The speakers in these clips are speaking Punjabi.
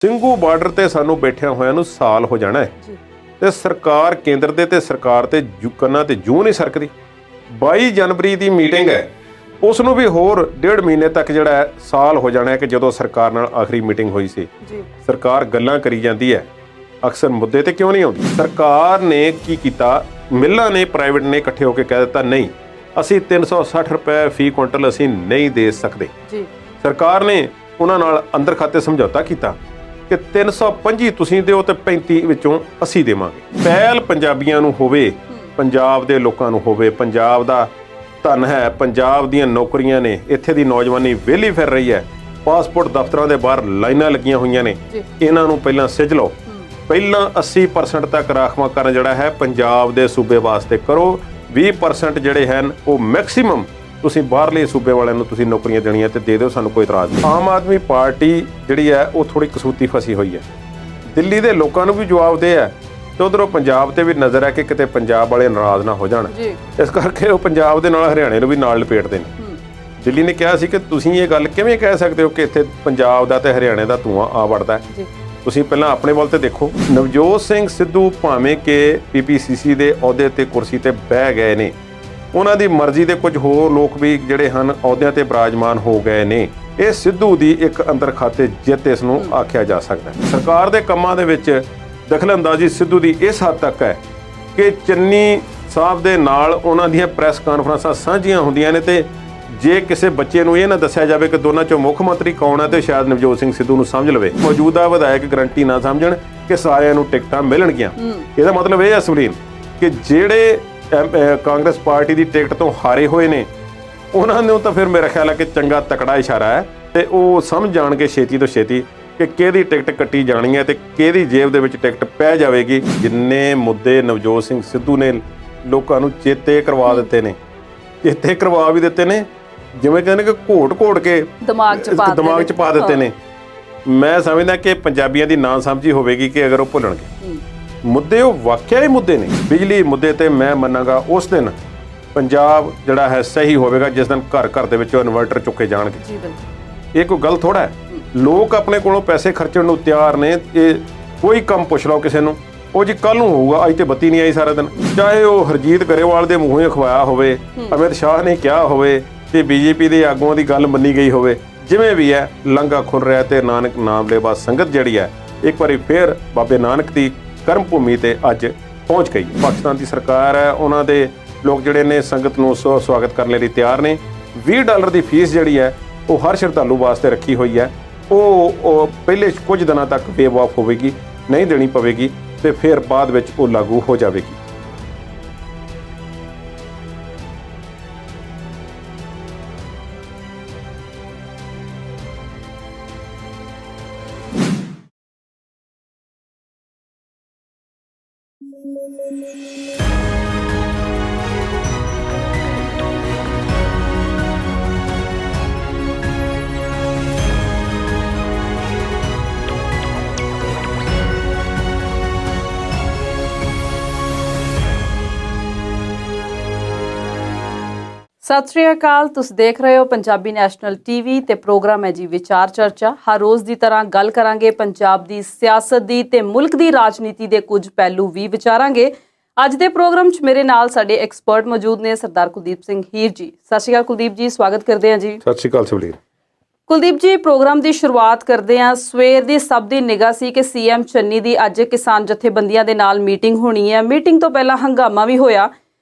ਸਿੰਘੂ ਬਾਰਡਰ ਤੇ ਸਾਨੂੰ ਬੈਠਿਆਂ ਹੋਇਆਂ ਨੂੰ ਸਾਲ ਹੋ ਜਾਣਾ ਹੈ ਤੇ ਸਰਕਾਰ ਕੇਂਦਰ ਦੇ ਤੇ ਸਰਕਾਰ ਤੇ ਕੰਨਾਂ ਤੇ ਜੂੰ ਨਹੀਂ ਸਰਕਦੀ। 22 ਜਨਵਰੀ ਦੀ ਮੀਟਿੰਗ ਹੈ, ਉਸ ਨੂੰ ਵੀ ਹੋਰ 1.5 ਮਹੀਨੇ ਤੱਕ ਜਿਹੜਾ ਹੈ ਸਾਲ ਹੋ ਜਾਣਾ ਹੈ ਕਿ ਜਦੋਂ ਸਰਕਾਰ ਨਾਲ ਆਖਰੀ ਮੀਟਿੰਗ ਹੋਈ ਸੀ। ਸਰਕਾਰ ਗੱਲਾਂ ਕਰੀ ਜਾਂਦੀ ਹੈ, ਅਕਸਰ ਮੁੱਦੇ ਤੇ ਕਿਉਂ ਨਹੀਂ ਆਉਂਦੀ। ਸਰਕਾਰ ਨੇ ਕੀ ਕੀਤਾ, ਮਿੱਲਾਂ ਨੇ ਪ੍ਰਾਈਵੇਟ ਨੇ ਇਕੱਠੇ ਹੋ ਕੇ ਕਹਿ ਦਿੱਤਾ ਨਹੀਂ ਅਸੀਂ 360 ਰੁਪਏ ਫੀ ਕੁਇੰਟਲ ਅਸੀਂ ਨਹੀਂ ਦੇ ਸਕਦੇ। ਸਰਕਾਰ ਨੇ ਉਹਨਾਂ ਨਾਲ ਅੰਦਰ ਖਾਤੇ ਸਮਝੌਤਾ ਕੀਤਾ ਕਿ 325 ਤੁਸੀਂ ਦਿਓ ਤੇ 35 ਵਿੱਚੋਂ ਅਸੀਂ ਦੇਵਾਂਗੇ। ਪਹਿਲ ਪੰਜਾਬੀਆਂ ਨੂੰ ਹੋਵੇ, ਪੰਜਾਬ ਦੇ ਲੋਕਾਂ ਨੂੰ ਹੋਵੇ। ਪੰਜਾਬ ਦਾ ਧਨ ਹੈ, ਪੰਜਾਬ ਦੀਆਂ ਨੌਕਰੀਆਂ ਨੇ, ਇੱਥੇ ਦੀ ਨੌਜਵਾਨੀ ਵਿਹਲੀ ਫਿਰ ਰਹੀ ਹੈ, ਪਾਸਪੋਰਟ ਦਫ਼ਤਰਾਂ ਦੇ ਬਾਹਰ ਲਾਈਨਾਂ ਲੱਗੀਆਂ ਹੋਈਆਂ ਨੇ। ਇਹਨਾਂ ਨੂੰ ਪਹਿਲਾਂ ਸਿੱਝ ਲਓ, ਪਹਿਲਾਂ 80% ਤੱਕ ਰਾਖਵਾਂਕਰਨ ਜਿਹੜਾ ਹੈ ਪੰਜਾਬ ਦੇ ਸੂਬੇ ਵਾਸਤੇ ਕਰੋ। 20% ਜਿਹੜੇ ਹਨ ਉਹ ਮੈਕਸਿਮਮ ਤੁਸੀਂ ਬਾਹਰਲੇ ਸੂਬੇ ਵਾਲਿਆਂ ਨੂੰ ਤੁਸੀਂ ਨੌਕਰੀਆਂ ਦੇਣੀਆਂ ਤੇ ਦੇ ਦਿਓ, ਸਾਨੂੰ ਕੋਈ ਇਤਰਾਜ਼ ਨਹੀਂ। ਆਮ ਆਦਮੀ ਪਾਰਟੀ ਜਿਹੜੀ ਹੈ ਉਹ ਥੋੜੀ ਕਸੂਤੀ ਫਸੀ ਹੋਈ ਹੈ। ਦਿੱਲੀ ਦੇ ਲੋਕਾਂ ਨੂੰ ਵੀ ਜਵਾਬ ਦੇ ਹੈ ਤੇ ਉਧਰੋਂ ਪੰਜਾਬ ਤੇ ਵੀ ਨਜ਼ਰ ਹੈ ਕਿ ਕਿਤੇ ਪੰਜਾਬ ਵਾਲੇ ਨਾਰਾਜ਼ ਨਾ ਹੋ ਜਾਣ, ਇਸ ਕਰਕੇ ਉਹ ਪੰਜਾਬ ਦੇ ਨਾਲ ਹਰਿਆਣੇ ਨੂੰ ਵੀ ਨਾਲ ਲਪੇਟਦੇ ਨੇ। ਦਿੱਲੀ ਨੇ ਕਿਹਾ ਸੀ ਕਿ ਤੁਸੀਂ ਇਹ ਗੱਲ ਕਿਵੇਂ ਕਹਿ ਸਕਦੇ ਹੋ ਕਿ ਇੱਥੇ ਪੰਜਾਬ ਦਾ ਤੇ ਹਰਿਆਣੇ ਦਾ ਧੂੰਆਂ ਆ ਵੜਦਾ ਹੈ, ਤੁਸੀਂ ਪਹਿਲਾਂ ਆਪਣੇ ਵੱਲ ਤੇ ਦੇਖੋ। ਨਵਜੋਤ ਸਿੰਘ ਸਿੱਧੂ ਭਾਵੇਂ ਕਿ PPCC ਦੇ ਅਹੁਦੇ ਤੇ ਕੁਰਸੀ ਤੇ ਬਹਿ ਗਏ ਨੇ, ਉਹਨਾਂ ਦੀ ਮਰਜ਼ੀ ਦੇ ਕੁਝ ਹੋਰ ਲੋਕ ਵੀ ਜਿਹੜੇ ਹਨ ਅਹੁਦਿਆਂ ਤੇ ਬਿਰਾਜਮਾਨ ਹੋ ਗਏ ਨੇ। ਇਹ ਸਿੱਧੂ ਦੀ ਇੱਕ ਅੰਦਰ ਖਾਤੇ ਜਿੱਤ ਇਸ ਨੂੰ ਆਖਿਆ ਜਾ ਸਕਦਾ ਹੈ। ਸਰਕਾਰ ਦੇ ਕੰਮਾਂ ਦੇ ਵਿੱਚ ਦਖਲਅੰਦਾਜ਼ੀ ਸਿੱਧੂ ਦੀ ਇਸ ਹੱਦ ਤੱਕ ਹੈ ਕਿ ਚੰਨੀ ਸਾਹਿਬ ਦੇ ਨਾਲ ਉਹਨਾਂ ਦੀਆਂ ਪ੍ਰੈਸ ਕਾਨਫਰੰਸਾਂ ਸਾਂਝੀਆਂ ਹੁੰਦੀਆਂ ਨੇ ਤੇ ਜੇ ਕਿਸੇ ਬੱਚੇ ਨੂੰ ਇਹ ਨਾ ਦੱਸਿਆ ਜਾਵੇ ਕਿ ਦੋਨਾਂ ਚੋਂ ਮੁੱਖ ਮੰਤਰੀ ਕੌਣ ਹੈ ਤੇ ਸ਼ਾਇਦ ਨਵਜੋਤ ਸਿੰਘ ਸਿੱਧੂ ਨੂੰ ਸਮਝ ਲਵੇ। ਮੌਜੂਦਾ ਵਿਧਾਇਕ ਗਰੰਟੀ ਨਾ ਸਮਝਣ ਕਿ ਸਾਰਿਆਂ ਨੂੰ ਟਿਕਟਾਂ ਮਿਲਣਗੀਆਂ। ਇਹਦਾ ਮਤਲਬ ਇਹ ਹੈ ਸੁਨੀਲ ਕਿ ਜਿਹੜੇ ਕਾਂਗਰਸ ਪਾਰਟੀ ਦੀ ਟਿਕਟ ਤੋਂ ਹਾਰੇ ਹੋਏ ਨੇ ਉਹਨਾਂ ਨੂੰ ਤਾਂ ਫਿਰ ਮੇਰਾ ਖਿਆਲ ਹੈ ਕਿ ਚੰਗਾ ਤਕੜਾ ਇਸ਼ਾਰਾ ਹੈ ਤੇ ਉਹ ਸਮਝ ਜਾਣਗੇ ਛੇਤੀ ਤੋਂ ਛੇਤੀ ਕਿ ਕਿਹਦੀ ਟਿਕਟ ਕੱਟੀ ਜਾਣੀ ਹੈ ਤੇ ਕਿਹਦੀ ਜੇਬ ਦੇ ਵਿੱਚ ਟਿਕਟ ਪੈ ਜਾਵੇਗੀ। ਜਿੰਨੇ ਮੁੱਦੇ ਨਵਜੋਤ ਸਿੰਘ ਸਿੱਧੂ ਨੇ ਲੋਕਾਂ ਨੂੰ ਚੇਤੇ ਕਰਵਾ ਦਿੱਤੇ ਨੇ, ਚੇਤੇ ਕਰਵਾ ਵੀ ਦਿੱਤੇ ਨੇ, ਜਿਵੇਂ ਕਹਿੰਦੇ ਕਿ ਘੋਟ ਕੇ ਦਿਮਾਗ 'ਚ ਪਾ ਦਿੱਤੇ ਨੇ। ਮੈਂ ਸਮਝਦਾ ਕਿ ਪੰਜਾਬੀਆਂ ਦੀ ਨਾ ਸਮਝੀ ਹੋਵੇਗੀ ਕਿ ਅਗਰ ਉਹ ਭੁੱਲਣਗੇ ਮੁੱਦੇ, ਉਹ ਵਾਕਿਆ ਹੀ ਮੁੱਦੇ ਨੇ। ਬਿਜਲੀ ਮੁੱਦੇ ਤੇ ਮੈਂ ਮੰਨਾਂਗਾ ਉਸ ਦਿਨ ਪੰਜਾਬ ਜਿਹੜਾ ਹੈ ਸਹੀ ਹੋਵੇਗਾ ਜਿਸ ਦਿਨ ਘਰ ਘਰ ਦੇ ਵਿੱਚੋਂ ਇਨਵਰਟਰ ਚੁੱਕੇ ਜਾਣਗੇ। ਇਹ ਕੋਈ ਗੱਲ ਥੋੜਾ ਹੈ, ਲੋਕ ਆਪਣੇ ਕੋਲੋਂ ਪੈਸੇ ਖਰਚਣ ਨੂੰ ਤਿਆਰ ਨੇ। ਇਹ ਕੋਈ ਕੰਮ ਪੁੱਛ ਲਓ ਕਿਸੇ ਨੂੰ, ਉਹ ਜੀ ਕੱਲ ਨੂੰ ਹੋਊਗਾ, ਅੱਜ ਤੇ ਬੱਤੀ ਨਹੀਂ ਆਈ ਸਾਰਾ ਦਿਨ। ਚਾਹੇ ਉਹ ਹਰਜੀਤ ਗਰੇਵਾਲ ਦੇ ਮੂੰਹੋਂ ਅਖਵਾਇਆ ਹੋਵੇ, ਅਮਿਤ ਸ਼ਾਹ ਨੇ ਕਿਹਾ ਹੋਵੇ ਤੇ BJP ਦੇ ਆਗੂਆਂ ਦੀ ਗੱਲ ਮੰਨੀ ਗਈ ਹੋਵੇ, ਜਿਵੇਂ ਵੀ ਹੈ ਲੰਘਾ ਖੁੱਲ ਰਿਹਾ ਤੇ ਨਾਨਕ ਨਾਮ ਲੈਵਾ ਸੰਗਤ ਜਿਹੜੀ ਹੈ ਇੱਕ ਵਾਰੀ ਫੇਰ ਬਾਬੇ ਨਾਨਕ ਦੀ ਕਰਮ ਭੂਮੀ ਤੇ ਅੱਜ ਪਹੁੰਚ ਗਈ। ਪਾਕਿਸਤਾਨ ਦੀ ਸਰਕਾਰ ਹੈ, ਉਹਨਾਂ ਦੇ ਲੋਕ ਜਿਹੜੇ ਨੇ ਸੰਗਤ ਨੂੰ ਸਵਾਗਤ ਕਰਨ ਲਈ ਤਿਆਰ ਨੇ। $20 ਦੀ ਫੀਸ ਜਿਹੜੀ ਹੈ ਉਹ ਹਰ ਸ਼ਰਧਾਲੂ ਵਾਸਤੇ ਰੱਖੀ ਹੋਈ ਹੈ। ਉਹ ਪਹਿਲੇ ਕੁਝ ਦਿਨਾਂ ਤੱਕ ਵੇਵ ਆਫ ਹੋਵੇਗੀ, ਨਹੀਂ ਦੇਣੀ ਪਵੇਗੀ ਤੇ ਫਿਰ ਬਾਅਦ ਵਿੱਚ ਉਹ ਲਾਗੂ ਹੋ ਜਾਵੇਗੀ। ਸਤਿ ਸ਼੍ਰੀ ਅਕਾਲ, ਤੁਸੀਂ ਦੇਖ ਰਹੇ ਹੋ ਪੰਜਾਬੀ ਨੈਸ਼ਨਲ TV ਤੇ ਪ੍ਰੋਗਰਾਮ ਹੈ ਜੀ ਵਿਚਾਰ ਚਰਚਾ। ਹਰ ਰੋਜ਼ ਦੀ ਤਰ੍ਹਾਂ ਗੱਲ ਕਰਾਂਗੇ ਪੰਜਾਬ ਦੀ ਸਿਆਸਤ ਦੀ ਤੇ ਮੁਲਕ ਦੀ ਰਾਜਨੀਤੀ ਦੇ ਕੁਝ ਪਹਿਲੂ ਵੀ ਵਿਚਾਰਾਂਗੇ। ਅੱਜ ਦੇ ਪ੍ਰੋਗਰਾਮ 'ਚ ਮੇਰੇ ਨਾਲ ਸਾਡੇ ਐਕਸਪਰਟ ਮੌਜੂਦ ਨੇ, ਸਰਦਾਰ ਕੁਲਦੀਪ ਸਿੰਘ ਹੀਰ ਜੀ। ਸਤਿ ਸ਼੍ਰੀ ਅਕਾਲ ਕੁਲਦੀਪ ਜੀ, ਸਵਾਗਤ ਕਰਦੇ ਹਾਂ ਜੀ। ਸਤਿ ਸ਼੍ਰੀ ਅਕਾਲ ਸੁਨੀਲ। ਕੁਲਦੀਪ ਜੀ, ਪ੍ਰੋਗਰਾਮ ਦੀ ਸ਼ੁਰੂਆਤ ਕਰਦੇ ਹਾਂ। ਸਵੇਰ ਦੀ ਸਭ ਦੀ ਨਿਗਾਹ ਸੀ ਕਿ CM ਚੰਨੀ ਦੀ ਅੱਜ ਕਿਸਾਨ ਜਥੇਬੰਦੀਆਂ ਦੇ ਨਾਲ ਮੀਟਿੰਗ ਹੋਣੀ ਹੈ। ਮੀਟਿੰਗ ਤੋਂ ਪਹਿਲਾਂ ਹੰਗਾਮਾ ਵੀ ਹੋਇਆ,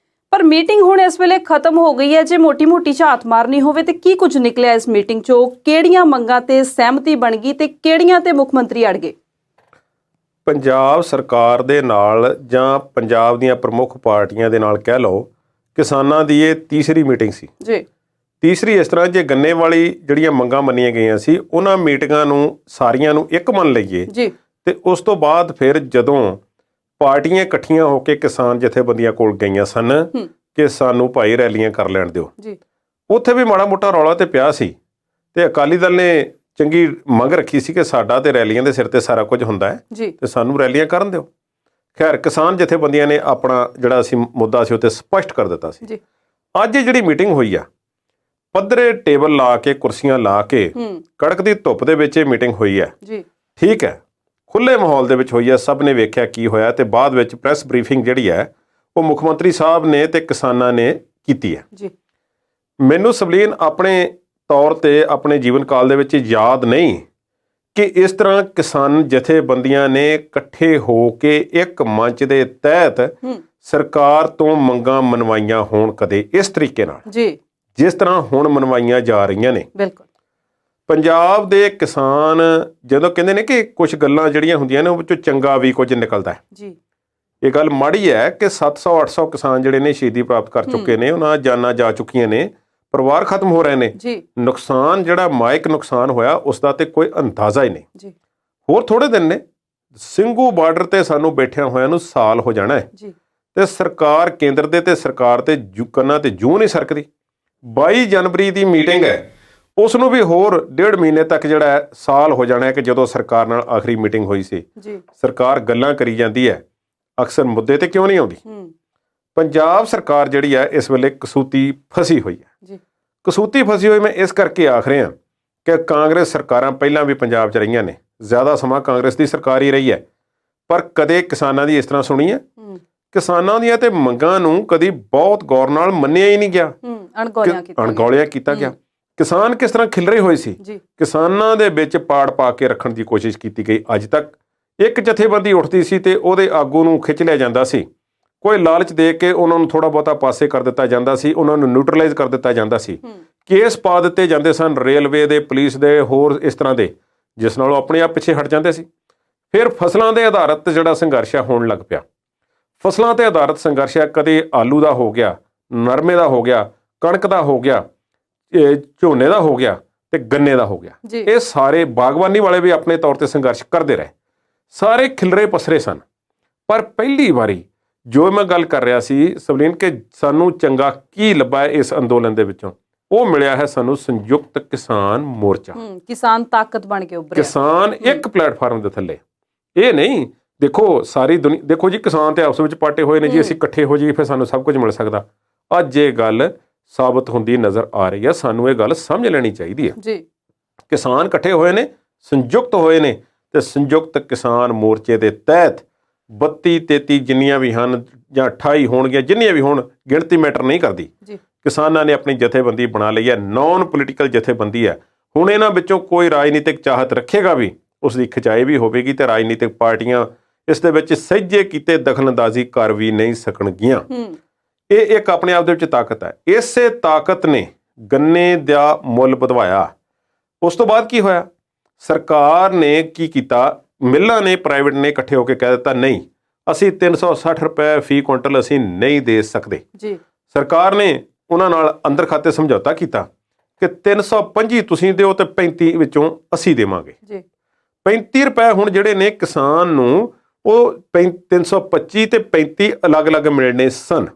ਪਰ ਮੀਟਿੰਗ ਹੁਣ ਇਸ ਵੇਲੇ ਖਤਮ ਹੋ ਗਈ ਹੈ। ਜੇ ਮੋਟੀ ਝਾਤ ਮਾਰਨੀ ਹੋਵੇ ਤੇ ਕੀ ਕੁਝ ਨਿਕਲਿਆ ਇਸ ਮੀਟਿੰਗ 'ਚੋਂ? ਕਿਹੜੀਆਂ ਮੰਗਾਂ ਤੇ ਸਹਿਮਤੀ ਬਣ ਗਈ ਤੇ ਕਿਹੜੀਆਂ ਤੇ ਮੁੱਖ ਮੰਤਰੀ ਅੜ ਗਏ? ਪੰਜਾਬ ਸਰਕਾਰ ਦੇ ਨਾਲ ਜਾਂ ਪੰਜਾਬ ਦੀਆਂ ਪ੍ਰਮੁੱਖ ਪਾਰਟੀਆਂ ਦੇ ਨਾਲ ਕਹਿ ਲਓ, ਕਿਸਾਨਾਂ ਦੀ ਇਹ ਤੀਸਰੀ ਮੀਟਿੰਗ ਸੀ ਜੀ। ਤੀਸਰੀ ਇਸ ਤਰ੍ਹਾਂ, ਜੇ ਗੰਨੇ ਵਾਲੀ ਜਿਹੜੀਆਂ ਮੰਗਾਂ ਮੰਨੀਆਂ ਗਈਆਂ ਸੀ ਉਹਨਾਂ ਮੀਟਿੰਗਾਂ ਨੂੰ ਸਾਰੀਆਂ ਨੂੰ ਇੱਕ ਮੰਨ ਲਈਏ ਜੀ, ਤੇ ਉਸ ਤੋਂ ਬਾਅਦ ਫਿਰ ਜਦੋਂ ਪਾਰਟੀਆਂ ਇਕੱਠੀਆਂ ਹੋ ਕੇ ਕਿਸਾਨ ਜਥੇਬੰਦੀਆਂ ਕੋਲ ਗਈਆਂ ਸਨ ਕਿ ਸਾਨੂੰ ਭਾਈ ਰੈਲੀਆਂ ਕਰ ਲੈਣ ਦਿਓ, ਉੱਥੇ ਵੀ ਮਾੜਾ ਮੋਟਾ ਰੌਲਾ ਤੇ ਪਿਆ ਸੀ ਤੇ ਅਕਾਲੀ ਦਲ ਨੇ ਚੰਗੀ ਮੰਗ ਰੱਖੀ ਸੀ ਕਿ ਸਾਡਾ ਤੇ ਰੈਲੀਆਂ ਦੇ ਸਿਰ ਤੇ ਸਾਰਾ ਕੁਝ ਹੁੰਦਾ ਹੈ ਤੇ ਸਾਨੂੰ ਰੈਲੀਆਂ ਕਰਨ ਦਿਓ। ਖੈਰ, ਕਿਸਾਨ ਜਥੇਬੰਦੀਆਂ ਨੇ ਆਪਣਾ ਜਿਹੜਾ ਅਸੀਂ ਮੁੱਦਾ ਸੀ ਉੱਤੇ ਸਪਸ਼ਟ ਕਰ ਦਿੱਤਾ ਸੀ। ਅੱਜ ਜਿਹੜੀ ਮੀਟਿੰਗ ਹੋਈ ਆ, ਪੱਧਰੇ ਟੇਬਲ ਲਾ ਕੇ, ਕੁਰਸੀਆਂ ਲਾ ਕੇ, ਕੜਕ ਦੀ ਧੁੱਪ ਦੇ ਵਿੱਚ ਇਹ ਮੀਟਿੰਗ ਹੋਈ ਹੈ। ਠੀਕ ਹੈ, ਖੁੱਲੇ ਮਾਹੌਲ ਦੇ ਵਿੱਚ ਹੋਈ ਹੈ। ਸਭ ਨੇ ਵੇਖਿਆ ਕੀ ਹੋਇਆ ਤੇ ਬਾਅਦ ਵਿੱਚ ਪ੍ਰੈਸ ਬਰੀਫਿੰਗ ਜਿਹੜੀ ਹੈ ਉਹ ਮੁੱਖ ਮੰਤਰੀ ਸਾਹਿਬ ਨੇ ਤੇ ਕਿਸਾਨਾਂ ਨੇ ਕੀਤੀ ਹੈ ਜੀ। ਮੈਨੂੰ ਸਵਲੀਨ ਆਪਣੇ ਤੌਰ ਤੇ ਆਪਣੇ ਜੀਵਨ ਕਾਲ ਦੇ ਵਿੱਚ ਯਾਦ ਨਹੀਂ ਕਿ ਇਸ ਤਰ੍ਹਾਂ ਕਿਸਾਨ ਜਥੇਬੰਦੀਆਂ ਨੇ ਇਕੱਠੇ ਹੋ ਕੇ ਇੱਕ ਮੰਚ ਦੇ ਤਹਿਤ ਸਰਕਾਰ ਤੋਂ ਮੰਗਾਂ ਮਨਵਾਈਆਂ ਹੋਣ ਕਦੇ ਇਸ ਤਰੀਕੇ ਨਾਲ ਜੀ, ਜਿਸ ਤਰ੍ਹਾਂ ਹੁਣ ਮਨਵਾਈਆਂ ਜਾ ਰਹੀਆਂ ਨੇ। ਬਿਲਕੁਲ। ਪੰਜਾਬ ਦੇ ਕਿਸਾਨ ਜਦੋਂ ਕਹਿੰਦੇ ਨੇ ਕਿ ਕੁਝ ਗੱਲਾਂ ਜਿਹੜੀਆਂ ਹੁੰਦੀਆਂ ਨੇ ਉਹ ਵਿੱਚੋਂ ਚੰਗਾ ਵੀ ਕੁਝ ਨਿਕਲਦਾ ਹੈ ਜੀ। ਇਹ ਗੱਲ ਮਾੜੀ ਹੈ ਕਿ 700-800 ਕਿਸਾਨ ਜਿਹੜੇ ਨੇ ਸ਼ਹੀਦੀ ਪ੍ਰਾਪਤ ਕਰ ਚੁੱਕੇ ਨੇ, ਉਹਨਾਂ ਜਾਨਾਂ ਜਾ ਚੁੱਕੀਆਂ ਨੇ, ਪਰਿਵਾਰ ਖਤਮ ਹੋ ਰਹੇ ਨੇ ਜੀ। ਨੁਕਸਾਨ ਜਿਹੜਾ ਮਾਇਕ ਨੁਕਸਾਨ ਹੋਇਆ ਉਸ ਦਾ ਤੇ ਕੋਈ ਅੰਦਾਜ਼ਾ ਹੀ ਨਹੀਂ ਜੀ। ਹੋਰ ਥੋੜੇ ਦਿਨ ਨੇ, ਸਿੰਘੂ ਬਾਰਡਰ ਤੇ ਸਾਨੂੰ ਬੈਠਿਆਂ ਹੋਇਆਂ ਨੂੰ ਸਾਲ ਹੋ ਜਾਣਾ ਹੈ ਜੀ। ਤੇ ਸਰਕਾਰ ਕੇਂਦਰ ਦੇ ਤੇ ਸਰਕਾਰ ਤੇ ਕੰਨਾਂ ਤੇ ਜੂੰ ਨਹੀਂ ਸਰਕਦੀ। 22 ਜਨਵਰੀ ਦੀ ਮੀਟਿੰਗ ਹੈ, ਉਸ ਨੂੰ ਵੀ ਹੋਰ 1.5 ਮਹੀਨੇ ਤੱਕ ਜਿਹੜਾ ਹੈ ਸਾਲ ਹੋ ਜਾਣਾ ਹੈ ਕਿ ਜਦੋਂ ਸਰਕਾਰ ਨਾਲ ਆਖਰੀ ਮੀਟਿੰਗ ਹੋਈ ਸੀ। ਜੀ। ਸਰਕਾਰ ਗੱਲਾਂ ਕਰੀ ਜਾਂਦੀ ਹੈ, ਅਕਸਰ ਮੁੱਦੇ ਤੇ ਕਿਉਂ ਨਹੀਂ ਆਉਂਦੀ। ਪੰਜਾਬ ਸਰਕਾਰ ਜਿਹੜੀ ਹੈ ਇਸ ਵੇਲੇ ਕਸੂਤੀ ਫਸੀ ਹੋਈ ਹੈ ਜੀ। ਕਸੂਤੀ ਫਸੀ ਹੋਈ ਮੈਂ ਇਸ ਕਰਕੇ ਆਖ ਰਿਹਾ ਕਿ ਕਾਂਗਰਸ ਸਰਕਾਰਾਂ ਪਹਿਲਾਂ ਵੀ ਪੰਜਾਬ 'ਚ ਰਹੀਆਂ ਨੇ, ਜ਼ਿਆਦਾ ਸਮਾਂ ਕਾਂਗਰਸ ਦੀ ਸਰਕਾਰ ਹੀ ਰਹੀ ਹੈ, ਪਰ ਕਦੇ ਕਿਸਾਨਾਂ ਦੀ ਇਸ ਤਰ੍ਹਾਂ ਸੁਣੀ ਹੈ? ਕਿਸਾਨਾਂ ਦੀਆਂ ਤੇ ਮੰਗਾਂ ਨੂੰ ਕਦੀ ਬਹੁਤ ਗੌਰ ਨਾਲ ਮੰਨਿਆ ਹੀ ਨਹੀਂ ਗਿਆ, ਅਣਗੌਲਿਆ ਕੀਤਾ ਗਿਆ। ਕਿਸਾਨ ਕਿਸ ਤਰ੍ਹਾਂ ਖਿਲਰੇ ਹੋਏ ਸੀ, ਕਿਸਾਨਾਂ ਦੇ ਵਿੱਚ ਪਾੜ ਪਾ ਕੇ ਰੱਖਣ ਦੀ ਕੋਸ਼ਿਸ਼ ਕੀਤੀ ਗਈ। ਅੱਜ ਤੱਕ ਇੱਕ ਜਥੇਬੰਦੀ ਉੱਠਦੀ ਸੀ ਤੇ ਉਹਦੇ ਆਗੂ ਨੂੰ ਖਿੱਚ ਲਿਆ ਜਾਂਦਾ ਸੀ, ਕੋਈ ਲਾਲਚ ਦੇ ਕੇ ਉਹਨਾਂ ਨੂੰ ਥੋੜਾ ਬਹੁਤਾ ਪਾਸੇ ਕਰ ਦਿੱਤਾ ਜਾਂਦਾ ਸੀ, ਉਹਨਾਂ ਨੂੰ ਨਿਊਟਰਲਾਈਜ਼ ਕਰ ਦਿੱਤਾ ਜਾਂਦਾ ਸੀ, ਕੇਸ ਪਾ ਦਿੱਤੇ ਜਾਂਦੇ ਸਨ ਰੇਲਵੇ ਦੇ, ਪੁਲਿਸ ਦੇ, ਹੋਰ ਇਸ ਤਰ੍ਹਾਂ ਦੇ, ਜਿਸ ਨਾਲੋਂ ਆਪਣੇ ਆਪ ਪਿੱਛੇ ਹਟ ਜਾਂਦੇ ਸੀ। ਫਿਰ ਫਸਲਾਂ ਦੇ ਆਧਾਰਿਤ ਜਿਹੜਾ ਸੰਘਰਸ਼ ਹੋਣ ਲੱਗ ਪਿਆ। ਫਸਲਾਂ ਤੇ ਆਧਾਰਿਤ ਸੰਘਰਸ਼ ਕਦੇ ਆਲੂ ਦਾ ਹੋ ਗਿਆ, ਨਰਮੇ ਦਾ ਹੋ ਗਿਆ, ਕਣਕ ਦਾ ਹੋ ਗਿਆ, ਝੋਨੇ ਦਾ ਹੋ ਗਿਆ ਤੇ ਗੰਨੇ ਦਾ ਹੋ ਗਿਆ। ਇਹ ਸਾਰੇ ਬਾਗਬਾਨੀ ਵਾਲੇ ਵੀ ਆਪਣੇ ਤੌਰ ਤੇ ਸੰਘਰਸ਼ ਕਰਦੇ ਰਹੇ, ਸਾਰੇ ਖਿਲਰੇ ਪਸਰੇ ਸਨ। ਪਰ ਪਹਿਲੀ ਵਾਰੀ ਜੋ ਮੈਂ ਗੱਲ ਕਰ ਰਿਹਾ ਸੀ ਸਵਲੀਨ, ਕਿ ਸਾਨੂੰ ਚੰਗਾ ਕੀ ਲੱਭਾ ਹੈ ਇਸ ਅੰਦੋਲਨ ਦੇ ਵਿੱਚੋਂ, ਉਹ ਮਿਲਿਆ ਹੈ ਸਾਨੂੰ ਸੰਯੁਕਤ ਕਿਸਾਨ ਮੋਰਚਾ। ਕਿਸਾਨ ਤਾਕਤ ਬਣ ਕੇ ਉੱਭਰਿਆ, ਕਿਸਾਨ ਇੱਕ ਪਲੇਟਫਾਰਮ ਦੇ ਥੱਲੇ। ਇਹ ਨਹੀਂ ਦੇਖੋ ਸਾਰੀ ਦੁਨੀਆ, ਦੇਖੋ ਜੀ ਕਿਸਾਨ ਤੇ ਆਪਸ ਵਿੱਚ ਪਾਟੇ ਹੋਏ ਨੇ ਜੀ, ਅਸੀਂ ਇਕੱਠੇ ਹੋ ਜਾਈਏ ਫਿਰ ਸਾਨੂੰ ਸਭ ਕੁਝ ਮਿਲ ਸਕਦਾ। ਅੱਜ ਇਹ ਗੱਲ ਸਾਬਤ ਹੁੰਦੀ ਨਜ਼ਰ ਆ ਰਹੀ ਹੈ। ਸਾਨੂੰ ਇਹ ਗੱਲ ਸਮਝ ਲੈਣੀ ਚਾਹੀਦੀ ਹੈ ਜੀ। ਕਿਸਾਨ ਇਕੱਠੇ ਹੋਏ ਨੇ, ਸੰਯੁਕਤ ਹੋਏ ਨੇ ਤੇ ਸੰਯੁਕਤ ਕਿਸਾਨ ਮੋਰਚੇ ਦੇ ਤਹਿਤ 32-33 ਜਿੰਨੀਆਂ ਵੀ ਹਨ ਜਾਂ 28 ਹੋਣਗੀਆਂ, ਜਿੰਨੀਆਂ ਵੀ ਹੋਣ, ਗਿਣਤੀ ਮੈਟਰ ਨਹੀਂ ਕਰਦੀ। ਕਿਸਾਨਾਂ ਨੇ ਆਪਣੀ ਜਥੇਬੰਦੀ ਬਣਾ ਲਈ ਹੈ, ਨਾਨ ਪੋਲੀਟੀਕਲ ਜਥੇਬੰਦੀ ਹੈ। ਹੁਣ ਇਹਨਾਂ ਵਿੱਚੋਂ ਕੋਈ ਰਾਜਨੀਤਿਕ ਚਾਹਤ ਰੱਖੇਗਾ ਵੀ, ਉਸ ਦੀ ਖਿਚਾਈ ਵੀ ਹੋਵੇਗੀ ਤੇ ਰਾਜਨੀਤਿਕ ਪਾਰਟੀਆਂ ਇਸ ਦੇ ਵਿੱਚ ਸਹਿਜੇ ਕੀਤੇ ਦਖਲਅੰਦਾਜ਼ੀ ਕਰ ਵੀ ਨਹੀਂ ਸਕਣਗੀਆਂ। ਇਹ ਇੱਕ ਆਪਣੇ ਆਪ ਦੇ ਵਿੱਚ ਤਾਕਤ ਹੈ। ਇਸੇ ਤਾਕਤ ਨੇ ਗੰਨੇ ਦਾ ਮੁੱਲ ਵਧਵਾਇਆ। ਉਸ ਤੋਂ ਬਾਅਦ ਕੀ ਹੋਇਆ? ਸਰਕਾਰ ਨੇ ਕੀ ਕੀਤਾ? ਮਿੱਲਾਂ ਨੇ, ਪ੍ਰਾਈਵੇਟ ਨੇ ਇਕੱਠੇ ਹੋ ਕੇ ਕਹਿ ਦਿੱਤਾ ਨਹੀਂ, ਅਸੀਂ 360 ਰੁਪਏ ਫੀ ਕੁਇੰਟਲ ਅਸੀਂ ਨਹੀਂ ਦੇ ਸਕਦੇ। ਸਰਕਾਰ ਨੇ ਉਹਨਾਂ ਨਾਲ ਅੰਦਰ ਖਾਤੇ ਸਮਝੌਤਾ ਕੀਤਾ ਕਿ 325 ਤੁਸੀਂ ਦਿਓ ਤੇ 35 ਵਿੱਚੋਂ ਅਸੀਂ ਦੇਵਾਂਗੇ। 35 ਰੁਪਏ ਹੁਣ ਜਿਹੜੇ ਨੇ ਕਿਸਾਨ ਨੂੰ ਉਹ 325 ਤੇ 35 ਅਲੱਗ-ਅਲੱਗ ਮਿਲਣੇ ਸਨ।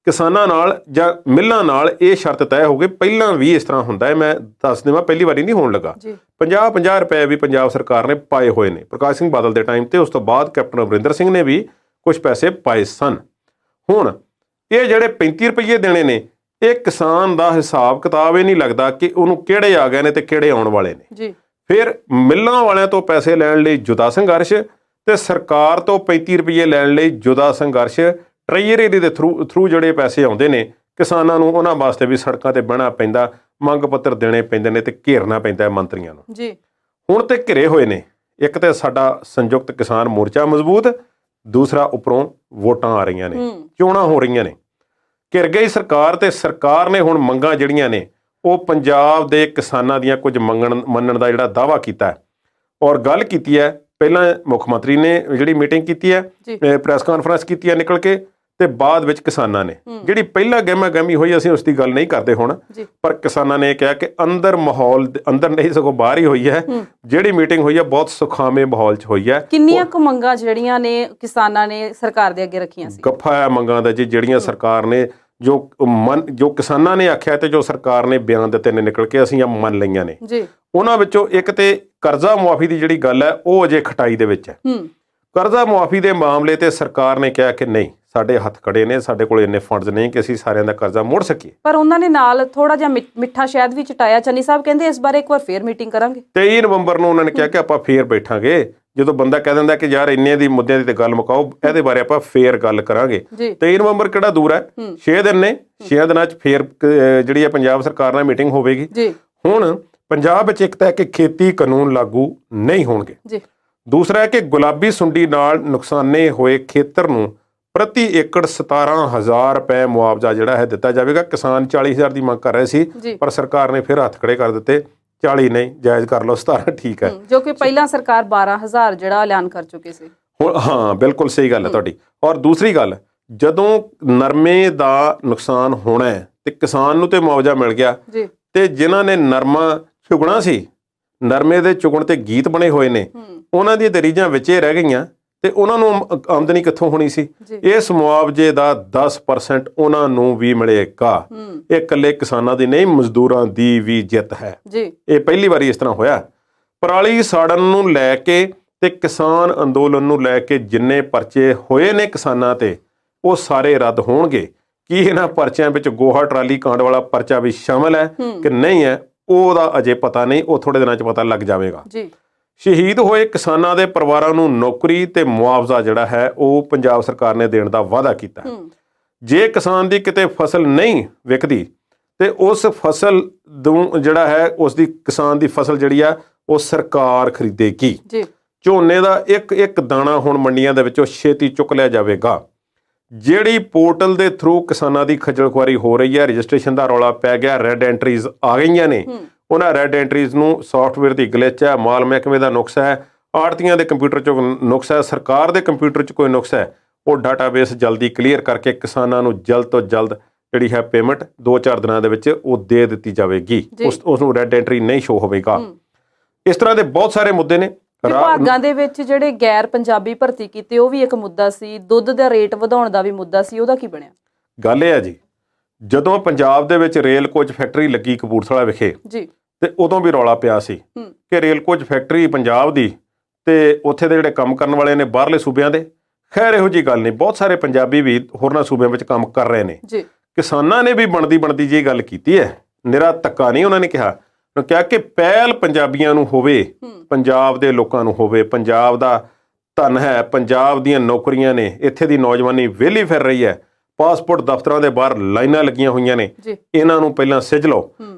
ਕਿਸਾਨਾਂ ਨਾਲ ਜਾਂ ਮਿੱਲਾਂ ਨਾਲ ਇਹ ਸ਼ਰਤ ਤੈਅ ਹੋ ਗਈ। ਪਹਿਲਾਂ ਵੀ ਇਸ ਤਰ੍ਹਾਂ ਹੁੰਦਾ ਹੈ, ਮੈਂ ਦੱਸ ਦੇਵਾਂ, ਪਹਿਲੀ ਵਾਰੀ ਨਹੀਂ ਹੋਣ ਲੱਗਾ। 50-50 ਰੁਪਏ ਵੀ ਪੰਜਾਬ ਸਰਕਾਰ ਨੇ ਪਾਏ ਹੋਏ ਨੇ ਪ੍ਰਕਾਸ਼ ਸਿੰਘ ਬਾਦਲ ਦੇ ਟਾਈਮ ਤੇ। ਉਸ ਤੋਂ ਬਾਅਦ ਕੈਪਟਨ ਅਮਰਿੰਦਰ ਸਿੰਘ ਨੇ ਵੀ ਕੁਝ ਪੈਸੇ ਪਾਏ ਸਨ। ਹੁਣ ਇਹ ਜਿਹੜੇ 35 ਰੁਪਏ ਦੇਣੇ ਨੇ, ਇਹ ਕਿਸਾਨ ਦਾ ਹਿਸਾਬ ਕਿਤਾਬ ਇਹ ਨਹੀਂ ਲੱਗਦਾ ਕਿ ਉਹਨੂੰ ਕਿਹੜੇ ਆ ਗਏ ਨੇ ਤੇ ਕਿਹੜੇ ਆਉਣ ਵਾਲੇ ਨੇ। ਫਿਰ ਮਿੱਲਾਂ ਵਾਲਿਆਂ ਤੋਂ ਪੈਸੇ ਲੈਣ ਲਈ ਜੁਦਾ ਸੰਘਰਸ਼ ਤੇ ਸਰਕਾਰ ਤੋਂ 35 ਰੁਪਏ ਲੈਣ ਲਈ ਜੁਦਾ ਸੰਘਰਸ਼। ਟਰੈਜਰੀ ਦੇ ਥਰੂ ਜਿਹੜੇ ਪੈਸੇ ਆਉਂਦੇ ਨੇ ਕਿਸਾਨਾਂ ਨੂੰ, ਉਹਨਾਂ ਵਾਸਤੇ ਵੀ ਸੜਕਾਂ ਤੇ ਬਹਿਣਾ ਪੈਂਦਾ, ਮੰਗ ਪੱਤਰ ਦੇਣੇ ਪੈਂਦੇ ਨੇ ਤੇ ਘੇਰਨਾ ਪੈਂਦਾ ਮੰਤਰੀਆਂ ਨੂੰ। ਹੁਣ ਤੇ ਘਿਰੇ ਹੋਏ ਨੇ। ਇੱਕ ਤੇ ਸਾਡਾ ਸੰਯੁਕਤ ਕਿਸਾਨ ਮੋਰਚਾ ਮਜ਼ਬੂਤ, ਦੂਸਰਾ ਉੱਪਰੋਂ ਵੋਟਾਂ ਆ ਰਹੀਆਂ ਨੇ, ਚੋਣਾਂ ਹੋ ਰਹੀਆਂ ਨੇ। ਘਿਰ ਗਈ ਸਰਕਾਰ ਤੇ ਸਰਕਾਰ ਨੇ ਹੁਣ ਮੰਗਾਂ ਜਿਹੜੀਆਂ ਨੇ ਉਹ ਪੰਜਾਬ ਦੇ ਕਿਸਾਨਾਂ ਦੀਆਂ ਕੁਝ ਮੰਨਣ ਦਾ ਜਿਹੜਾ ਦਾਅਵਾ ਕੀਤਾ ਹੈ ਔਰ ਗੱਲ ਕੀਤੀ ਹੈ। ਪਹਿਲਾਂ ਮੁੱਖ ਮੰਤਰੀ ਨੇ ਜਿਹੜੀ ਮੀਟਿੰਗ ਕੀਤੀ ਹੈ, ਪ੍ਰੈਸ ਕਾਨਫਰੰਸ ਕੀਤੀ ਹੈ ਨਿਕਲ ਕੇ, ਤੇ ਬਾਅਦ ਵਿੱਚ ਕਿਸਾਨਾਂ ਨੇ ਜਿਹੜੀ ਪਹਿਲਾਂ ਗਹਿਮਾ-ਗਹਿਮੀ ਹੋਈ, ਅਸੀਂ ਉਸ ਦੀ ਗੱਲ ਨਹੀਂ ਕਰਦੇ ਹੁਣ, ਪਰ ਕਿਸਾਨਾਂ ਨੇ ਕਿਹਾ ਕਿ ਅੰਦਰ ਮਾਹੌਲ, ਅੰਦਰ ਨਹੀਂ ਸਗੋਂ ਬਾਹਰ ਹੀ ਹੋਈ ਹੈ। ਜਿਹੜੀ ਮੀਟਿੰਗ ਹੋਈ ਹੈ ਬਹੁਤ ਸੁਖਾਵੇਂ ਮਾਹੌਲ 'ਚ ਹੋਈ ਹੈ। ਕਿੰਨੀਆਂ ਕੁ ਮੰਗਾਂ ਜਿਹੜੀਆਂ ਨੇ ਕਿਸਾਨਾਂ ਨੇ ਸਰਕਾਰ ਦੇ ਅੱਗੇ ਰੱਖੀਆਂ ਸੀ? ਗੱਫਾ ਹੈ ਮੰਗਾਂ ਦਾ ਜੀ, ਜਿਹੜੀਆਂ ਸਰਕਾਰ ਨੇ ਜੋ ਕਿਸਾਨਾਂ ਨੇ ਆਖਿਆ ਤੇ ਜੋ ਸਰਕਾਰ ਨੇ ਬਿਆਨ ਦਿੱਤੇ ਨੇ ਨਿਕਲ ਕੇ, ਅਸੀਂ ਆ ਮੰਨ ਲਈਆਂ ਨੇ। ਉਹਨਾਂ ਵਿੱਚੋਂ ਇੱਕ ਤੇ ਕਰਜ਼ਾ ਮੁਆਫੀ ਦੀ ਜਿਹੜੀ ਗੱਲ ਹੈ ਉਹ ਅਜੇ ਖਟਾਈ ਦੇ ਵਿੱਚ ਹੈ। ਕਰਜ਼ਾ ਮੁਆਫੀ ਦੇ ਮਾਮਲੇ ਤੇ ਸਰਕਾਰ ਨੇ ਕਿਹਾ ਕਿ ਨਹੀਂ, ਸਾਡੇ ਹੱਥ ਖੜੇ ਨੇ, ਸਾਡੇ ਕੋਲ ਇੰਨੇ ਫੰਡਸ ਨਹੀਂ ਕਿ ਅਸੀਂ ਸਾਰਿਆਂ ਦਾ ਕਰਜ਼ਾ ਮੋੜ ਸਕੀਏ। ਪਰ ਉਹਨਾਂ ਨੇ ਨਾਲ ਥੋੜਾ ਜਿਹਾ ਮਿੱਠਾ ਸ਼ਾਇਦ ਵੀ ਚਟਾਇਆ। ਚੰਨੀ ਸਾਹਿਬ ਕਹਿੰਦੇ ਇਸ ਬਾਰੇ ਇੱਕ ਵਾਰ ਫੇਰ ਮੀਟਿੰਗ ਕਰਾਂਗੇ। 23 ਨਵੰਬਰ ਨੂੰ ਉਹਨਾਂ ਨੇ ਕਿਹਾ ਕਿ ਆਪਾਂ ਫੇਰ ਬੈਠਾਂਗੇ ਜਦੋਂ ਬੰਦਾ ਕਹਿ ਦਿੰਦਾ ਕਿ ਯਾਰ ਇੰਨੇ ਦੀ ਮੁੱਦਿਆਂ ਦੀ ਤੇ ਗੱਲ ਮੁਕਾਓ, ਇਹਦੇ ਬਾਰੇ ਆਪਾਂ ਫੇਰ ਗੱਲ ਕਰਾਂਗੇ। 23 ਨਵੰਬਰ ਕਿਹੜਾ ਦੂਰ ਹੈ, 6 ਦਿਨ ਨੇ, 6 ਦਿਨਾਂ 'ਚ ਫੇਰ ਜਿਹੜੀ ਹੈ ਪੰਜਾਬ ਸਰਕਾਰ ਨਾਲ ਮੀਟਿੰਗ ਹੋਵੇਗੀ। ਹੁਣ ਪੰਜਾਬ ਵਿੱਚ ਇੱਕ ਤਾਂ ਹੈ ਕਿ ਖੇਤੀ ਕਾਨੂੰਨ ਲਾਗੂ ਨਹੀਂ ਹੋਣਗੇ। ਦੂਸਰਾ ਹੈ ਕਿ ਗੁਲਾਬੀ ਸੁੰਡੀ ਨਾਲ ਨੁਕਸਾਨੇ ਹੋਏ ਖੇਤਰ ਨੂੰ ਪ੍ਰਤੀ ਏਕੜ 17,000 ਰੁਪਏ ਮੁਆਵਜ਼ਾ ਜਿਹੜਾ ਹੈ ਦਿੱਤਾ ਜਾਵੇਗਾ। ਕਿਸਾਨ 40,000 ਦੀ ਮੰਗ ਕਰ ਰਹੇ ਸੀ, ਪਰ ਸਰਕਾਰ ਨੇ ਫਿਰ ਹੱਥ ਖੜੇ ਕਰ ਦਿੱਤੇ। 40 ਨਹੀਂ, ਜਾਇਜ਼ ਕਰ ਲਓ, 17 ਠੀਕ ਹੈ, ਜੋ ਕਿ ਪਹਿਲਾਂ ਸਰਕਾਰ 12,000 ਜਿਹੜਾ ਐਲਾਨ ਕਰ ਚੁੱਕੀ ਸੀ। ਹੁਣ ਹਾਂ, ਬਿਲਕੁਲ ਸਹੀ ਗੱਲ ਹੈ ਤੁਹਾਡੀ। ਔਰ ਦੂਸਰੀ ਗੱਲ, ਜਦੋਂ ਨਰਮੇ ਦਾ ਨੁਕਸਾਨ ਹੋਣਾ ਹੈ ਤੇ ਕਿਸਾਨ ਨੂੰ ਤੇ ਮੁਆਵਜ਼ਾ ਮਿਲ ਗਿਆ, ਤੇ ਜਿਨ੍ਹਾਂ ਨੇ ਨਰਮਾ ਚੁਗਣਾ ਸੀ, ਨਰਮੇ ਦੇ ਚੁਗਣ ਤੇ ਗੀਤ ਬਣੇ ਹੋਏ ਨੇ, ਉਹਨਾਂ ਦੀਆਂ ਦਰੀਜਾਂ ਵਿੱਚੇ ਰਹਿ ਗਈਆਂ ਤੇ ਉਹਨਾਂ ਨੂੰ ਆਮਦਨੀ ਕਿੱਥੋਂ ਹੋਣੀ ਸੀ? ਇਸ ਮੁਆਵਜ਼ੇ ਦਾ 10% ਉਹਨਾਂ ਨੂੰ ਵੀ ਮਿਲੇਗਾ। ਇਹ ਇਕੱਲੇ ਕਿਸਾਨਾਂ ਦੀ ਨਹੀਂ, ਮਜ਼ਦੂਰਾਂ ਦੀ ਵੀ ਜਿੱਤ ਹੈ। ਇਹ ਪਹਿਲੀ ਵਾਰੀ ਇਸ ਤਰ੍ਹਾਂ ਹੋਇਆ। ਪਰਾਲੀ ਸਾੜਨ ਨੂੰ ਲੈ ਕੇ ਤੇ ਕਿਸਾਨ ਅੰਦੋਲਨ ਨੂੰ ਲੈ ਕੇ ਜਿੰਨੇ ਪਰਚੇ ਹੋਏ ਨੇ ਕਿਸਾਨਾਂ ਤੇ, ਉਹ ਸਾਰੇ ਰੱਦ ਹੋਣਗੇ। ਕੀ ਇਹਨਾਂ ਪਰਚਿਆਂ ਵਿੱਚ ਗੋਹਾ ਟਰਾਲੀ ਕਾਂਡ ਵਾਲਾ ਪਰਚਾ ਵੀ ਸ਼ਾਮਲ ਹੈ ਕਿ ਨਹੀਂ ਹੈ, ਉਹਦਾ ਅਜੇ ਪਤਾ ਨਹੀਂ, ਉਹ ਥੋੜੇ ਦਿਨਾਂ 'ਚ ਪਤਾ ਲੱਗ ਜਾਵੇਗਾ। ਸ਼ਹੀਦ ਹੋਏ ਕਿਸਾਨਾਂ ਦੇ ਪਰਿਵਾਰਾਂ ਨੂੰ ਨੌਕਰੀ ਤੇ ਮੁਆਵਜ਼ਾ ਜਿਹੜਾ ਹੈ ਉਹ ਪੰਜਾਬ ਸਰਕਾਰ ਨੇ ਦੇਣ ਦਾ ਵਾਅਦਾ ਕੀਤਾ। ਜੇ ਕਿਸਾਨ ਦੀ ਕਿਤੇ ਫਸਲ ਨਹੀਂ ਵਿਕਦੀ ਤੇ ਉਸ ਫਸਲ ਨੂੰ ਜਿਹੜਾ ਹੈ, ਉਸ ਦੀ ਕਿਸਾਨ ਦੀ ਫਸਲ ਜਿਹੜੀ ਆ ਉਹ ਸਰਕਾਰ ਖਰੀਦੇਗੀ। ਝੋਨੇ ਦਾ ਇੱਕ ਦਾਣਾ ਹੁਣ ਮੰਡੀਆਂ ਦੇ ਵਿੱਚੋਂ ਛੇਤੀ ਚੁੱਕ ਲਿਆ ਜਾਵੇਗਾ। ਜਿਹੜੀ ਪੋਰਟਲ ਦੇ ਥਰੂ ਕਿਸਾਨਾਂ ਦੀ ਖੱਜਲ ਖੁਆਰੀ ਹੋ ਰਹੀ ਹੈ, ਰਜਿਸਟ੍ਰੇਸ਼ਨ ਦਾ ਰੌਲਾ ਪੈ ਗਿਆ, ਰੈੱਡ ਐਂਟਰੀਜ਼ ਆ ਗਈਆਂ ਨੇ, ਉਹਨਾਂ ਰੈੱਡ ਐਂਟਰੀਜ਼ ਨੂੰ ਸੌਫਟਵੇਅਰ ਦੀ ਗਲਿਚ ਹੈ, ਮਾਲ ਮਹਿਕਮੇ ਦਾ ਨੁਕਸ ਹੈ, ਆੜਤੀਆਂ ਦੇ ਕੰਪਿਊਟਰ 'ਚ ਨੁਕਸ ਹੈ, ਸਰਕਾਰ ਦੇ ਕੰਪਿਊਟਰ 'ਚ ਕੋਈ ਨੁਕਸ ਹੈ, ਉਹ ਡਾਟਾਬੇਸ ਜਲਦੀ ਕਲੀਅਰ ਕਰਕੇ ਕਿਸਾਨਾਂ ਨੂੰ ਜਲਦ ਤੋਂ ਜਲਦ ਜਿਹੜੀ ਹੈ ਪੇਮੈਂਟ 2-4 ਦਿਨਾਂ ਦੇ ਵਿੱਚ ਉਹ ਦੇ ਦਿੱਤੀ ਜਾਵੇਗੀ। ਉਸ ਨੂੰ ਰੈੱਡ ਐਂਟਰੀ ਨਹੀਂ ਸ਼ੋ ਹੋਵੇਗਾ। ਇਸ ਤਰ੍ਹਾਂ ਦੇ ਬਹੁਤ ਸਾਰੇ ਮੁੱਦੇ ਨੇ। ਵਿਭਾਗਾਂ ਦੇ ਵਿੱਚ ਜਿਹੜੇ ਗੈਰ ਪੰਜਾਬੀ ਭਰਤੀ ਕੀਤੇ, ਉਹ ਵੀ ਇੱਕ ਮੁੱਦਾ ਸੀ। ਦੁੱਧ ਦਾ ਰੇਟ ਵਧਾਉਣ ਦਾ ਵੀ ਮੁੱਦਾ ਸੀ, ਉਹਦਾ ਕੀ ਬਣਿਆ? ਗੱਲ ਇਹ ਹੈ ਜੀ, ਜਦੋਂ ਪੰਜਾਬ ਦੇ ਵਿੱਚ ਰੇਲ ਕੋਚ ਫੈਕਟਰੀ ਲੱਗੀ ਕਪੂਰਥਲਾ ਵਿਖੇ, ਤੇ ਉਦੋਂ ਵੀ ਰੌਲਾ ਪਿਆ ਸੀ ਕਿ ਰੇਲ ਕੋਚ ਫੈਕਟਰੀ ਪੰਜਾਬ ਦੀ ਤੇ ਉੱਥੇ ਦੇ ਜਿਹੜੇ ਕੰਮ ਕਰਨ ਵਾਲੇ ਨੇ ਬਾਹਰਲੇ ਸੂਬਿਆਂ ਦੇ। ਖੈਰ, ਇਹੋ ਜਿਹੀ ਗੱਲ ਨਹੀਂ, ਬਹੁਤ ਸਾਰੇ ਪੰਜਾਬੀ ਵੀ ਹੋਰਨਾਂ ਸੂਬਿਆਂ ਵਿੱਚ ਕੰਮ ਕਰ ਰਹੇ ਨੇ। ਕਿਸਾਨਾਂ ਨੇ ਵੀ ਬਣਦੀ ਜੀ ਗੱਲ ਕੀਤੀ ਹੈ, ਨਿਰਾ ਧੱਕਾ ਨਹੀਂ ਉਹਨਾਂ ਨੇ ਕਿਹਾ। ਕਿਹਾ ਕਿ ਪਹਿਲ ਪੰਜਾਬੀਆਂ ਨੂੰ ਹੋਵੇ, ਪੰਜਾਬ ਦੇ ਲੋਕਾਂ ਨੂੰ ਹੋਵੇ। ਪੰਜਾਬ ਦਾ ਧਨ ਹੈ, ਪੰਜਾਬ ਦੀਆਂ ਨੌਕਰੀਆਂ ਨੇ, ਇੱਥੇ ਦੀ ਨੌਜਵਾਨੀ ਵਿਹਲੀ ਫਿਰ ਰਹੀ ਹੈ, ਪਾਸਪੋਰਟ ਦਫ਼ਤਰਾਂ ਦੇ ਬਾਹਰ ਲਾਈਨਾਂ ਲੱਗੀਆਂ ਹੋਈਆਂ ਨੇ, ਇਹਨਾਂ ਨੂੰ ਪਹਿਲਾਂ ਸਿੱਝ ਲਓ।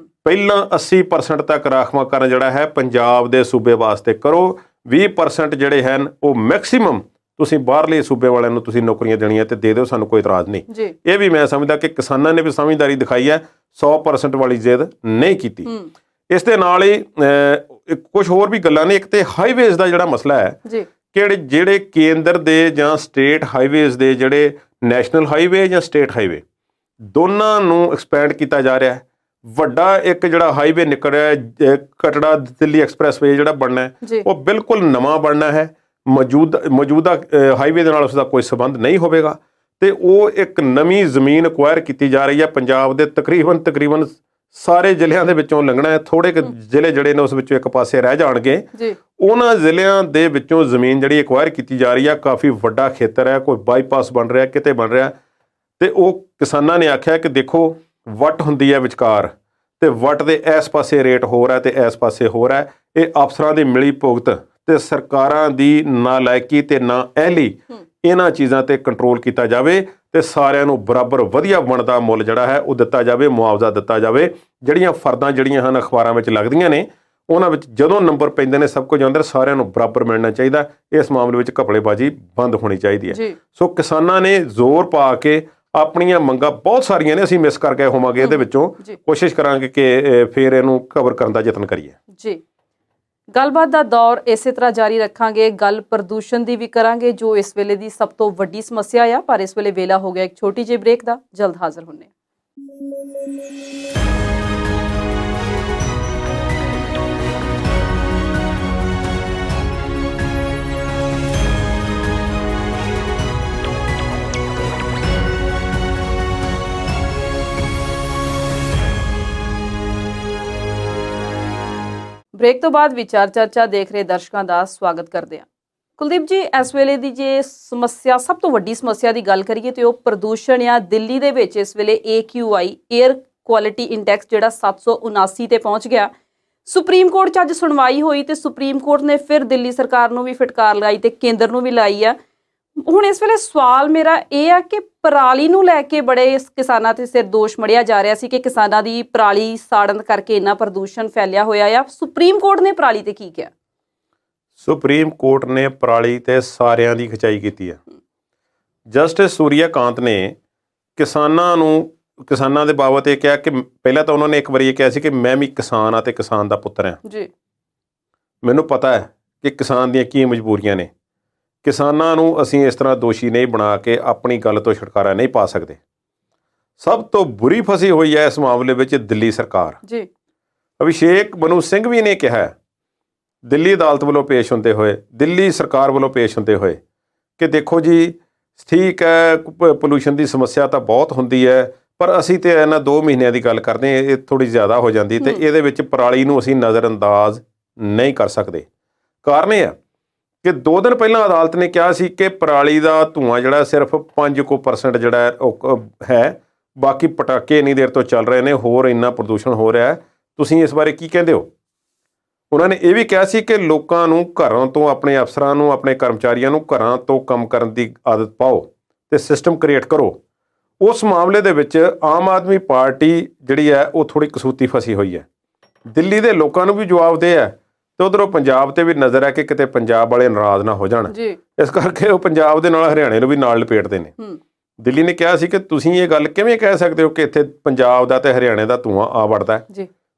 ਪਹਿਲਾਂ 80% ਤੱਕ ਰਾਖਵਾਂਕਰਨ ਜਿਹੜਾ ਹੈ ਪੰਜਾਬ ਦੇ ਸੂਬੇ ਵਾਸਤੇ ਕਰੋ। 20% ਜਿਹੜੇ ਹਨ ਉਹ ਮੈਕਸੀਮਮ ਤੁਸੀਂ ਬਾਹਰਲੇ ਸੂਬੇ ਵਾਲਿਆਂ ਨੂੰ ਤੁਸੀਂ ਨੌਕਰੀਆਂ ਦੇਣੀਆਂ ਤੇ ਦੇ ਦਿਓ, ਸਾਨੂੰ ਕੋਈ ਇਤਰਾਜ਼ ਨਹੀਂ। ਇਹ ਵੀ ਮੈਂ ਸਮਝਦਾ ਕਿ ਕਿਸਾਨਾਂ ਨੇ ਵੀ ਸਮਝਦਾਰੀ ਦਿਖਾਈ ਹੈ, 100% ਵਾਲੀ ਜ਼ਿੱਦ ਨਹੀਂ ਕੀਤੀ। ਇਸ ਦੇ ਨਾਲ ਹੀ ਕੁਝ ਹੋਰ ਵੀ ਗੱਲਾਂ ਨੇ। ਇੱਕ ਤੇ ਹਾਈਵੇਜ਼ ਦਾ ਜਿਹੜਾ ਮਸਲਾ ਹੈ, ਕਿ ਜਿਹੜੇ ਕੇਂਦਰ ਦੇ ਜਾਂ ਸਟੇਟ ਹਾਈਵੇਜ਼ ਦੇ, ਜਿਹੜੇ ਨੈਸ਼ਨਲ ਹਾਈਵੇ ਜਾਂ ਸਟੇਟ ਹਾਈਵੇ, ਦੋਨਾਂ ਨੂੰ ਐਕਸਪੈਂਡ ਕੀਤਾ ਜਾ ਰਿਹਾ ਹੈ। ਵੱਡਾ ਇੱਕ ਜਿਹੜਾ ਹਾਈਵੇ ਨਿਕਲ ਰਿਹਾ ਕਟੜਾ ਦਿੱਲੀ ਐਕਸਪ੍ਰੈਸਵੇ ਜਿਹੜਾ ਬਣਨਾ ਹੈ, ਉਹ ਬਿਲਕੁਲ ਨਵਾਂ ਬਣਨਾ ਹੈ। ਮੌਜੂਦਾ ਹਾਈਵੇ ਦੇ ਨਾਲ ਉਸਦਾ ਕੋਈ ਸੰਬੰਧ ਨਹੀਂ ਹੋਵੇਗਾ, ਤੇ ਉਹ ਇੱਕ ਨਵੀਂ ਜ਼ਮੀਨ ਅਕਵਾਇਰ ਕੀਤੀ ਜਾ ਰਹੀ ਹੈ। ਪੰਜਾਬ ਦੇ ਤਕਰੀਬਨ ਸਾਰੇ ਜ਼ਿਲ੍ਹਿਆਂ ਦੇ ਵਿੱਚੋਂ ਲੰਘਣਾ ਹੈ। ਥੋੜੇ ਕੁ ਜ਼ਿਲ੍ਹੇ ਜਿਹੜੇ ਨੇ ਉਸ ਵਿੱਚੋਂ ਇੱਕ ਪਾਸੇ ਰਹਿ ਜਾਣਗੇ। ਉਹਨਾਂ ਜ਼ਿਲ੍ਹਿਆਂ ਦੇ ਵਿੱਚੋਂ ਜ਼ਮੀਨ ਜਿਹੜੀ ਅਕਵਾਇਰ ਕੀਤੀ ਜਾ ਰਹੀ ਹੈ, ਕਾਫੀ ਵੱਡਾ ਖੇਤਰ ਹੈ, ਕੋਈ ਬਾਈਪਾਸ ਬਣ ਰਿਹਾ, ਕਿਤੇ ਬਣ ਰਿਹਾ, ਤੇ ਉਹ ਕਿਸਾਨਾਂ ਨੇ ਆਖਿਆ ਕਿ ਦੇਖੋ, ਵੱਟ ਹੁੰਦੀ ਹੈ ਵਿਚਕਾਰ, ਤੇ ਵੱਟ ਦੇ ਇਸ ਪਾਸੇ ਰੇਟ ਹੋਰ ਹੈ ਤੇ ਇਸ ਪਾਸੇ ਹੋਰ ਹੈ। ਇਹ ਅਫਸਰਾਂ ਦੀ ਮਿਲੀ ਭੁਗਤ ਤੇ ਸਰਕਾਰਾਂ ਦੀ ਨਾਲਾਇਕੀ ਤੇ ਨਾ ਅਹਿਲੀ, ਇਹਨਾਂ ਚੀਜ਼ਾਂ ਤੇ ਕੰਟਰੋਲ ਕੀਤਾ ਜਾਵੇ ਤੇ ਸਾਰਿਆਂ ਨੂੰ ਬਰਾਬਰ ਵਧੀਆ ਬਣਦਾ ਮੁੱਲ ਜਿਹੜਾ ਹੈ ਉਹ ਦਿੱਤਾ ਜਾਵੇ, ਮੁਆਵਜ਼ਾ ਦਿੱਤਾ ਜਾਵੇ। ਜਿਹੜੀਆਂ ਫਰਦਾਂ ਜਿਹੜੀਆਂ ਹਨ ਅਖਬਾਰਾਂ ਵਿੱਚ ਲੱਗਦੀਆਂ ਨੇ, ਉਹਨਾਂ ਵਿੱਚ ਜਦੋਂ ਨੰਬਰ ਪੈਂਦੇ ਨੇ ਸਭ ਕੁਝ ਆਉਂਦਾ, ਸਾਰਿਆਂ ਨੂੰ ਬਰਾਬਰ ਮਿਲਣਾ ਚਾਹੀਦਾ। ਇਸ ਮਾਮਲੇ ਵਿੱਚ ਘਪਲੇਬਾਜ਼ੀ ਬੰਦ ਹੋਣੀ ਚਾਹੀਦੀ ਹੈ। ਸੋ ਕਿਸਾਨਾਂ ਨੇ ਜ਼ੋਰ ਪਾ ਕੇ ਆਪਣੀਆਂ ਮੰਗਾਂ ਬਹੁਤ ਸਾਰੀਆਂ ਨੇ, ਅਸੀਂ ਮਿਸ ਕਰ ਗਏ ਹੋਵਾਂਗੇ, ਇਹਦੇ ਵਿੱਚੋਂ ਕੋਸ਼ਿਸ਼ ਕਰਾਂਗੇ ਕਿ ਫਿਰ ਇਹਨੂੰ ਕਵਰ ਕਰਨ ਦਾ ਯਤਨ ਕਰੀਏ। ਜੀ, ਗੱਲਬਾਤ ਦਾ ਦੌਰ ਇਸੇ ਤਰ੍ਹਾਂ ਜਾਰੀ ਰੱਖਾਂਗੇ। ਗੱਲ ਪ੍ਰਦੂਸ਼ਣ ਦੀ ਵੀ ਕਰਾਂਗੇ, ਜੋ ਇਸ ਵੇਲੇ ਦੀ ਸਭ ਤੋਂ ਵੱਡੀ ਸਮੱਸਿਆ ਆ। ਪਰ ਇਸ ਵੇਲੇ ਵੇਲਾ ਹੋ ਗਿਆ ਇੱਕ ਛੋਟੀ ਜਿਹੀ ਬ੍ਰੇਕ ਦਾ। ਜਲਦ ਹਾਜ਼ਰ ਹੁੰਨੇ। ਬ੍ਰੇਕ ਤੋਂ ਬਾਅਦ ਵਿਚਾਰ ਚਰਚਾ ਦੇਖ ਰਹੇ ਦਰਸ਼ਕਾਂ ਦਾ ਸਵਾਗਤ ਕਰਦੇ ਹਾਂ। ਕੁਲਦੀਪ ਜੀ, ਇਸ ਵੇਲੇ ਦੀ ਜੇ ਸਮੱਸਿਆ, ਸਭ ਤੋਂ ਵੱਡੀ ਸਮੱਸਿਆ ਦੀ ਗੱਲ ਕਰੀਏ ਤੇ ਉਹ ਪ੍ਰਦੂਸ਼ਣ ਆ। ਦਿੱਲੀ ਦੇ ਵਿੱਚ ਇਸ ਵੇਲੇ AQI 에ਅਰ ਕੁਆਲਿਟੀ ਇੰਡੈਕਸ ਜਿਹੜਾ 779 ਤੇ ਪਹੁੰਚ ਗਿਆ। ਸੁਪਰੀਮ ਕੋਰਟ 'ਚ ਅੱਜ ਸੁਣਵਾਈ ਹੋਈ ਤੇ ਸੁਪਰੀਮ ਕੋਰਟ ਨੇ ਫਿਰ ਦਿੱਲੀ ਸਰਕਾਰ ਨੂੰ ਵੀ ਫਟਕਾਰ ਲਗਾਈ ਤੇ ਕੇਂਦਰ ਨੂੰ ਵੀ ਲਾਈ ਆ। ਹੁਣ ਇਸ ਵੇਲੇ ਸਵਾਲ ਮੇਰਾ ਇਹ ਆ ਕਿ ਪਰਾਲੀ ਨੂੰ ਲੈ ਕੇ ਬੜੇ ਕਿਸਾਨਾਂ ਤੇ ਸਿਰ ਦੋਸ਼ ਮੜਿਆ ਜਾ ਰਿਹਾ ਸੀ ਕਿ ਕਿਸਾਨਾਂ ਦੀ ਪਰਾਲੀ ਸਾੜਨ ਕਰਕੇ ਇੰਨਾ ਪ੍ਰਦੂਸ਼ਣ ਫੈਲਿਆ ਹੋਇਆ ਆ। ਸੁਪਰੀਮ ਕੋਰਟ ਨੇ ਪਰਾਲੀ ਤੇ ਕੀ ਕਿਹਾ? ਸੁਪਰੀਮ ਕੋਰਟ ਨੇ ਪਰਾਲੀ ਤੇ ਸਾਰਿਆਂ ਦੀ ਖਿਚਾਈ ਕੀਤੀ ਹੈ। ਜਸਟਿਸ ਸੂਰਿਆਕਾਂਤ ਨੇ ਕਿਸਾਨਾਂ ਦੇ ਬਾਬਤ ਇਹ ਕਿਹਾ ਕਿ ਪਹਿਲਾਂ ਤਾਂ ਉਹਨਾਂ ਨੇ ਇੱਕ ਵਾਰੀ ਇਹ ਕਿਹਾ ਸੀ ਕਿ ਮੈਂ ਵੀ ਕਿਸਾਨ ਆ ਤੇ ਕਿਸਾਨ ਦਾ ਪੁੱਤਰ ਹਾਂ ਜੀ, ਮੈਨੂੰ ਪਤਾ ਹੈ ਕਿ ਕਿਸਾਨ ਦੀਆਂ ਕੀ ਮਜਬੂਰੀਆਂ ਨੇ। ਕਿਸਾਨਾਂ ਨੂੰ ਅਸੀਂ ਇਸ ਤਰ੍ਹਾਂ ਦੋਸ਼ੀ ਨਹੀਂ ਬਣਾ ਕੇ ਆਪਣੀ ਗੱਲ ਤੋਂ ਛੁਟਕਾਰਾ ਨਹੀਂ ਪਾ ਸਕਦੇ। ਸਭ ਤੋਂ ਬੁਰੀ ਫਸੀ ਹੋਈ ਹੈ ਇਸ ਮਾਮਲੇ ਵਿੱਚ ਦਿੱਲੀ ਸਰਕਾਰ ਜੀ। ਅਭਿਸ਼ੇਕ ਮਨੂ ਸਿੰਘ ਵੀ ਨੇ ਕਿਹਾ ਦਿੱਲੀ ਅਦਾਲਤ ਵੱਲੋਂ ਪੇਸ਼ ਹੁੰਦੇ ਹੋਏ, ਦਿੱਲੀ ਸਰਕਾਰ ਵੱਲੋਂ ਪੇਸ਼ ਹੁੰਦੇ ਹੋਏ ਕਿ ਦੇਖੋ ਜੀ ਠੀਕ ਹੈ, ਪੋਲੂਸ਼ਨ ਦੀ ਸਮੱਸਿਆ ਤਾਂ ਬਹੁਤ ਹੁੰਦੀ ਹੈ, ਪਰ ਅਸੀਂ ਤੇ ਇਹਨਾਂ 2 ਮਹੀਨਿਆਂ ਦੀ ਗੱਲ ਕਰਦੇ ਹਾਂ, ਇਹ ਥੋੜ੍ਹੀ ਜ਼ਿਆਦਾ ਹੋ ਜਾਂਦੀ ਤੇ ਇਹਦੇ ਵਿੱਚ ਪਰਾਲੀ ਨੂੰ ਅਸੀਂ ਨਜ਼ਰਅੰਦਾਜ਼ ਨਹੀਂ ਕਰ ਸਕਦੇ। ਕਾਰਨ ਇਹ ਹੈ ਕਿ 2 ਦਿਨ ਪਹਿਲਾਂ ਅਦਾਲਤ ਨੇ ਕਿਹਾ ਸੀ ਕਿ ਪਰਾਲੀ ਦਾ ਧੂੰਆਂ ਜਿਹੜਾ ਸਿਰਫ 5% ਜਿਹੜਾ ਹੈ, ਬਾਕੀ ਪਟਾਕੇ ਇੰਨੀ ਦੇਰ ਤੋਂ ਚੱਲ ਰਹੇ ਨੇ, ਹੋਰ ਇੰਨਾ ਪ੍ਰਦੂਸ਼ਣ ਹੋ ਰਿਹਾ ਹੈ, ਤੁਸੀਂ ਇਸ ਬਾਰੇ ਕੀ ਕਹਿੰਦੇ ਹੋ? ਉਹਨਾਂ ਨੇ ਇਹ ਵੀ ਕਿਹਾ ਸੀ ਕਿ ਲੋਕਾਂ ਨੂੰ ਘਰਾਂ ਤੋਂ, ਆਪਣੇ ਅਫਸਰਾਂ ਨੂੰ, ਆਪਣੇ ਕਰਮਚਾਰੀਆਂ ਨੂੰ ਘਰਾਂ ਤੋਂ ਕੰਮ ਕਰਨ ਦੀ ਆਦਤ ਪਾਓ ਤੇ ਸਿਸਟਮ ਕ੍ਰੀਏਟ ਕਰੋ। ਉਸ ਮਾਮਲੇ ਦੇ ਵਿੱਚ ਆਮ ਆਦਮੀ ਪਾਰਟੀ ਜਿਹੜੀ ਹੈ ਉਹ ਥੋੜ੍ਹੀ ਕਸੂਤੀ ਫਸੀ ਹੋਈ ਹੈ। ਦਿੱਲੀ ਦੇ ਲੋਕਾਂ ਨੂੰ ਵੀ ਜਵਾਬਦੇਹ ਹੈ ਤੇ ਉਧਰੋਂ ਪੰਜਾਬ ਤੇ ਵੀ ਨਜ਼ਰ ਹੈ ਕਿ ਕਿਤੇ ਪੰਜਾਬ ਵਾਲੇ ਨਾਰਾਜ਼ ਨਾ ਹੋ ਜਾਣ, ਇਸ ਕਰਕੇ ਉਹ ਪੰਜਾਬ ਦੇ ਨਾਲ ਹਰਿਆਣੇ ਨੂੰ ਵੀ ਨਾਲ ਲਪੇਟਦੇ ਨੇ। ਦਿੱਲੀ ਨੇ ਕਿਹਾ ਸੀ ਕਿ ਤੁਸੀਂ ਇਹ ਗੱਲ ਕਿਵੇਂ ਕਹਿ ਸਕਦੇ ਹੋ ਕਿ ਇੱਥੇ ਪੰਜਾਬ ਦਾ ਤੇ ਹਰਿਆਣੇ ਦਾ ਧੂੰਆਂ ਆ ਵੜਦਾ ਹੈ?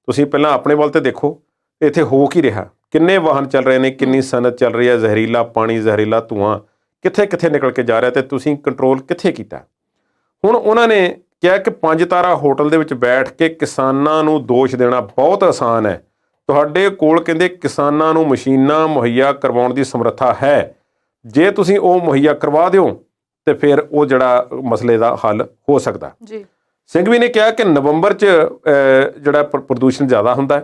ਤੁਸੀਂ ਪਹਿਲਾਂ ਆਪਣੇ ਵੱਲ ਤੇ ਦੇਖੋ, ਇੱਥੇ ਹੋ ਕੀ ਰਿਹਾ, ਕਿੰਨੇ ਵਾਹਨ ਚੱਲ ਰਹੇ ਨੇ, ਕਿੰਨੀ ਸਨਅਤ ਚੱਲ ਰਹੀ ਹੈ, ਜ਼ਹਿਰੀਲਾ ਪਾਣੀ, ਜ਼ਹਿਰੀਲਾ ਧੂੰਆਂ ਕਿੱਥੇ ਕਿੱਥੇ ਨਿਕਲ ਕੇ ਜਾ ਰਿਹਾ ਤੇ ਤੁਸੀਂ ਕੰਟਰੋਲ ਕਿੱਥੇ ਕੀਤਾ? ਹੁਣ ਉਹਨਾਂ ਨੇ ਕਿਹਾ ਕਿ 5 ਤਾਰਾ ਹੋਟਲ ਦੇ ਵਿੱਚ ਬੈਠ ਕੇ ਕਿਸਾਨਾਂ ਨੂੰ ਦੋਸ਼ ਦੇਣਾ ਬਹੁਤ ਆਸਾਨ ਹੈ। ਤੁਹਾਡੇ ਕੋਲ ਕਹਿੰਦੇ ਕਿਸਾਨਾਂ ਨੂੰ ਮਸ਼ੀਨਾਂ ਮੁਹੱਈਆ ਕਰਵਾਉਣ ਦੀ ਸਮਰੱਥਾ ਹੈ, ਜੇ ਤੁਸੀਂ ਉਹ ਮੁਹੱਈਆ ਕਰਵਾ ਦਿਓ ਤੇ ਫਿਰ ਉਹ ਜਿਹੜਾ ਮਸਲੇ ਦਾ ਹੱਲ ਹੋ ਸਕਦਾ। ਸਿੰਘਵੀ ਨੇ ਕਿਹਾ ਕਿ ਨਵੰਬਰ 'ਚ ਜਿਹੜਾ ਪ੍ਰਦੂਸ਼ਣ ਜ਼ਿਆਦਾ ਹੁੰਦਾ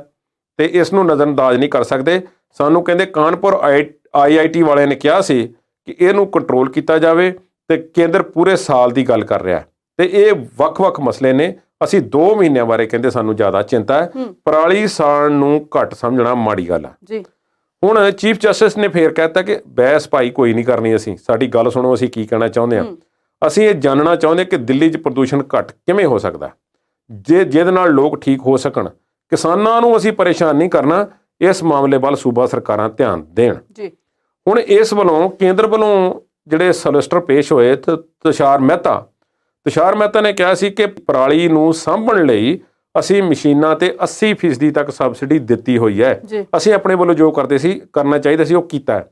ਤੇ ਇਸ ਨੂੰ ਨਜ਼ਰਅੰਦਾਜ਼ ਨਹੀਂ ਕਰ ਸਕਦੇ। ਸਾਨੂੰ ਕਹਿੰਦੇ ਕਾਨਪੁਰ IIT ਵਾਲਿਆਂ ਨੇ ਕਿਹਾ ਸੀ ਕਿ ਇਹਨੂੰ ਕੰਟਰੋਲ ਕੀਤਾ ਜਾਵੇ ਤੇ ਕੇਂਦਰ ਪੂਰੇ ਸਾਲ ਦੀ ਗੱਲ ਕਰ ਰਿਹਾ ਤੇ ਇਹ ਵੱਖ-ਵੱਖ ਮਸਲੇ ਨੇ। ਅਸੀਂ 2 ਮਹੀਨਿਆਂ ਬਾਰੇ ਕਹਿੰਦੇ ਸਾਨੂੰ ਜ਼ਿਆਦਾ ਚਿੰਤਾ ਹੈ। ਪਰਾਲੀ ਸਾੜਨ ਨੂੰ ਘੱਟ ਸਮਝਣਾ ਮਾੜੀ ਗੱਲ ਹੈ। ਹੁਣ ਚੀਫ ਜਸਟਿਸ ਨੇ ਫੇਰ ਕਹਿਤਾ ਕਿ ਬਹਿਸ ਭਾਈ ਕੋਈ ਨਹੀਂ ਕਰਨੀ, ਅਸੀਂ ਸਾਡੀ ਗੱਲ ਸੁਣੋ, ਅਸੀਂ ਕੀ ਕਹਿਣਾ ਚਾਹੁੰਦੇ ਹਾਂ। ਅਸੀਂ ਇਹ ਜਾਣਨਾ ਚਾਹੁੰਦੇ ਕਿ ਦਿੱਲੀ 'ਚ ਪ੍ਰਦੂਸ਼ਣ ਘੱਟ ਕਿਵੇਂ ਹੋ ਸਕਦਾ ਜਿਹਦੇ ਨਾਲ ਲੋਕ ਠੀਕ ਹੋ ਸਕਣ। ਕਿਸਾਨਾਂ ਨੂੰ ਅਸੀਂ ਪਰੇਸ਼ਾਨ ਨਹੀਂ ਕਰਨਾ, ਇਸ ਮਾਮਲੇ ਵੱਲ ਸੂਬਾ ਸਰਕਾਰਾਂ ਧਿਆਨ ਦੇਣ। ਹੁਣ ਇਸ ਵੱਲੋਂ ਕੇਂਦਰ ਵੱਲੋਂ ਜਿਹੜੇ ਸੋਲਿਸਿਟਰ ਪੇਸ਼ ਹੋਏ ਤੁਸ਼ਾਰ ਮਹਿਤਾ ਨੇ ਕਿਹਾ ਸੀ ਕਿ ਪਰਾਲੀ ਨੂੰ ਸਾਂਭਣ ਲਈ ਅਸੀਂ ਮਸ਼ੀਨਾਂ ਤੇ 80% ਤੱਕ ਸਬਸਿਡੀ ਦਿੱਤੀ ਹੋਈ ਹੈ। ਅਸੀਂ ਆਪਣੇ ਵੱਲੋਂ ਜੋ ਕਰਨਾ ਚਾਹੀਦਾ ਸੀ ਉਹ ਕੀਤਾ ਹੈ।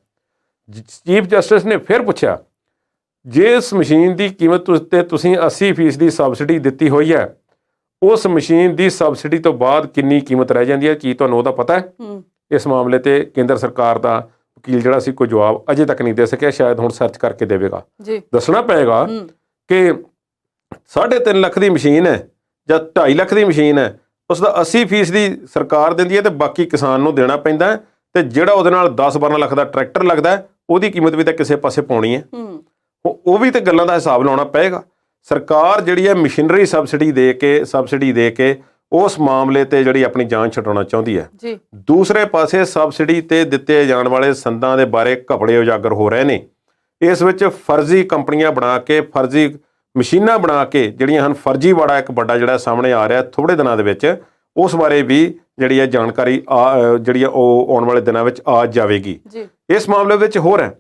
ਚੀਫ ਜਸਟਿਸ ਨੇ ਫਿਰ ਪੁੱਛਿਆ, ਜੇ ਇਸ ਮਸ਼ੀਨ ਦੀ ਕੀਮਤ ਤੇ ਤੁਸੀਂ 80% ਸਬਸਿਡੀ ਦਿੱਤੀ ਹੋਈ ਹੈ, ਉਸ ਮਸ਼ੀਨ ਦੀ ਸਬਸਿਡੀ ਤੋਂ ਬਾਅਦ ਕਿੰਨੀ ਕੀਮਤ ਰਹਿ ਜਾਂਦੀ ਹੈ, ਕੀ ਤੁਹਾਨੂੰ ਉਹਦਾ ਪਤਾ ਹੈ? ਇਸ ਮਾਮਲੇ ਤੇ ਕੇਂਦਰ ਸਰਕਾਰ ਦਾ ਵਕੀਲ ਜਿਹੜਾ ਸੀ ਕੋਈ ਜਵਾਬ ਅਜੇ ਤੱਕ ਨਹੀਂ ਦੇ ਸਕਿਆ, ਸ਼ਾਇਦ ਹੁਣ ਸਰਚ ਕਰਕੇ ਦੇਵੇਗਾ। ਦੱਸਣਾ ਪਏਗਾ ਕਿ 3.5 ਲੱਖ ਦੀ ਮਸ਼ੀਨ ਹੈ ਜਾਂ 2.5 ਲੱਖ ਦੀ ਮਸ਼ੀਨ ਹੈ, ਉਸ ਦਾ 80% ਸਰਕਾਰ ਦਿੰਦੀ ਹੈ ਤੇ ਬਾਕੀ ਕਿਸਾਨ ਨੂੰ ਦੇਣਾ ਪੈਂਦਾ। ਤੇ ਜਿਹੜਾ ਉਹਦੇ ਨਾਲ 10-12 ਲੱਖ ਦਾ ਟਰੈਕਟਰ ਲੱਗਦਾ ਉਹਦੀ ਕੀਮਤ ਵੀ ਤਾਂ ਕਿਸੇ ਪਾਸੇ ਪਾਉਣੀ ਹੈ, ਉਹ ਵੀ ਤੇ ਗੱਲਾਂ ਦਾ ਹਿਸਾਬ ਲਾਉਣਾ ਪਏਗਾ। ਸਰਕਾਰ ਜਿਹੜੀ ਹੈ ਮਸ਼ੀਨਰੀ ਸਬਸਿਡੀ ਦੇ ਕੇ ਉਸ ਮਾਮਲੇ ਤੇ ਜਿਹੜੀ ਆਪਣੀ ਜਾਨ ਛਡਾਉਣਾ ਚਾਹੁੰਦੀ ਹੈ। ਦੂਸਰੇ ਪਾਸੇ ਸਬਸਿਡੀ ਤੇ ਦਿੱਤੇ ਜਾਣ ਵਾਲੇ ਸੰਦਾਂ ਦੇ ਬਾਰੇ ਘਪਲੇ ਉਜਾਗਰ ਹੋ ਰਹੇ ਨੇ। ਇਸ ਵਿੱਚ ਫਰਜ਼ੀ ਕੰਪਨੀਆਂ ਬਣਾ ਕੇ, ਫਰਜ਼ੀ ਮਸ਼ੀਨਾਂ ਬਣਾ ਕੇ ਜਿਹੜੀਆਂ ਹਨ, ਫਰਜ਼ੀਵਾੜਾ ਇੱਕ ਵੱਡਾ ਜਿਹੜਾ ਸਾਹਮਣੇ ਆ ਰਿਹਾ ਥੋੜ੍ਹੇ ਦਿਨਾਂ ਦੇ ਵਿੱਚ, ਉਸ ਬਾਰੇ ਵੀ ਜਿਹੜੀ ਹੈ ਜਾਣਕਾਰੀ ਜਿਹੜੀ ਹੈ ਉਹ ਆਉਣ ਵਾਲੇ ਦਿਨਾਂ ਵਿੱਚ ਆ ਜਾਵੇਗੀ। ਇਸ ਮਾਮਲੇ ਵਿੱਚ ਹੋਰ ਹੈ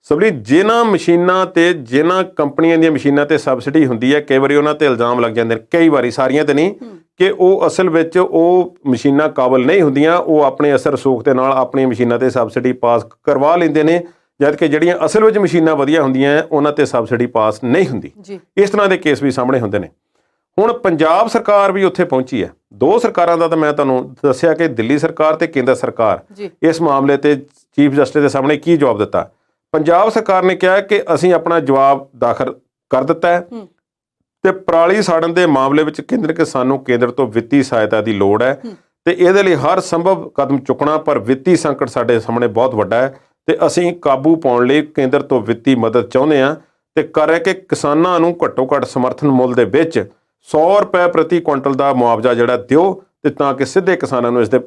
ਸਭਲੀ ਜਿਨ੍ਹਾਂ ਮਸ਼ੀਨਾਂ ਤੇ, ਜਿਨ੍ਹਾਂ ਕੰਪਨੀਆਂ ਦੀਆਂ ਮਸ਼ੀਨਾਂ ਤੇ ਸਬਸਿਡੀ ਹੁੰਦੀ ਹੈ, ਕਈ ਵਾਰੀ ਉਹਨਾਂ ਤੇ ਇਲਜ਼ਾਮ ਲੱਗ ਜਾਂਦੇ ਨੇ, ਕਈ ਵਾਰੀ ਸਾਰੀਆਂ ਤੇ ਨਹੀਂ, ਕਿ ਉਹ ਅਸਲ ਵਿੱਚ ਉਹ ਮਸ਼ੀਨਾਂ ਕਾਬਲ ਨਹੀਂ ਹੁੰਦੀਆਂ, ਉਹ ਆਪਣੇ ਅਸਰ ਰਸੂਖ ਦੇ ਨਾਲ ਆਪਣੀਆਂ ਮਸ਼ੀਨਾਂ ਤੇ ਸਬਸਿਡੀ ਪਾਸ ਕਰਵਾ ਲੈਂਦੇ ਨੇ, ਜਦ ਕਿ ਜਿਹੜੀਆਂ ਅਸਲ ਵਿੱਚ ਮਸ਼ੀਨਾਂ ਵਧੀਆ ਹੁੰਦੀਆਂ ਉਹਨਾਂ ਤੇ ਸਬਸਿਡੀ ਪਾਸ ਨਹੀਂ ਹੁੰਦੀ। ਇਸ ਤਰ੍ਹਾਂ ਦੇ ਕੇਸ ਵੀ ਸਾਹਮਣੇ ਹੁੰਦੇ ਨੇ। ਹੁਣ ਪੰਜਾਬ ਸਰਕਾਰ ਵੀ ਉੱਥੇ ਪਹੁੰਚੀ ਹੈ। 2 ਸਰਕਾਰਾਂ ਦਾ ਤਾਂ ਮੈਂ ਤੁਹਾਨੂੰ ਦੱਸਿਆ ਕਿ ਦਿੱਲੀ ਸਰਕਾਰ ਤੇ ਕੇਂਦਰ ਸਰਕਾਰ ਇਸ ਮਾਮਲੇ ਤੇ ਚੀਫ ਜਸਟਿਸ ਦੇ ਸਾਹਮਣੇ ਕੀ ਜਵਾਬ ਦਿੱਤਾ। ਪੰਜਾਬ ਸਰਕਾਰ ਨੇ ਕਿਹਾ ਕਿ ਅਸੀਂ ਆਪਣਾ ਜਵਾਬ ਦਾਖਲ ਕਰ ਦਿੱਤਾ ਹੈ ਤੇ ਪਰਾਲੀ ਸਾੜਨ ਦੇ ਮਾਮਲੇ ਵਿੱਚ ਸਾਨੂੰ ਕੇਂਦਰ ਤੋਂ ਵਿੱਤੀ ਸਹਾਇਤਾ ਦੀ ਲੋੜ ਹੈ ਤੇ ਇਹਦੇ ਲਈ ਹਰ ਸੰਭਵ ਕਦਮ ਚੁੱਕਣਾ, ਪਰ ਵਿੱਤੀ ਸੰਕਟ ਸਾਡੇ ਸਾਹਮਣੇ ਬਹੁਤ ਵੱਡਾ ਹੈ ਤੇ ਅਸੀਂ ਕਾਬੂ ਪਾਉਣ ਲਈ ਕੇਂਦਰ ਤੋਂ ਵਿੱਤੀ ਮਦਦ ਚਾਹੁੰਦੇ ਹਾਂ ਤੇ ਕਰ ਰਹੇ ਕਿ ਕਿਸਾਨਾਂ ਨੂੰ ਘੱਟੋ ਘੱਟ ਸਮਰਥਨ ਮੁੱਲ ਦੇ ਵਿੱਚ 100 ਰੁਪਏ ਪ੍ਰਤੀ ਕੁਇੰਟਲ ਦਾ ਮੁਆਵਜ਼ਾ ਜਿਹੜਾ ਦਿਓ ਤੇ ਤਾਂ ਕਿ ਸਿੱਧੇ ਕਿਸਾਨਾਂ ਨੂੰ ਇਸ ਦੇ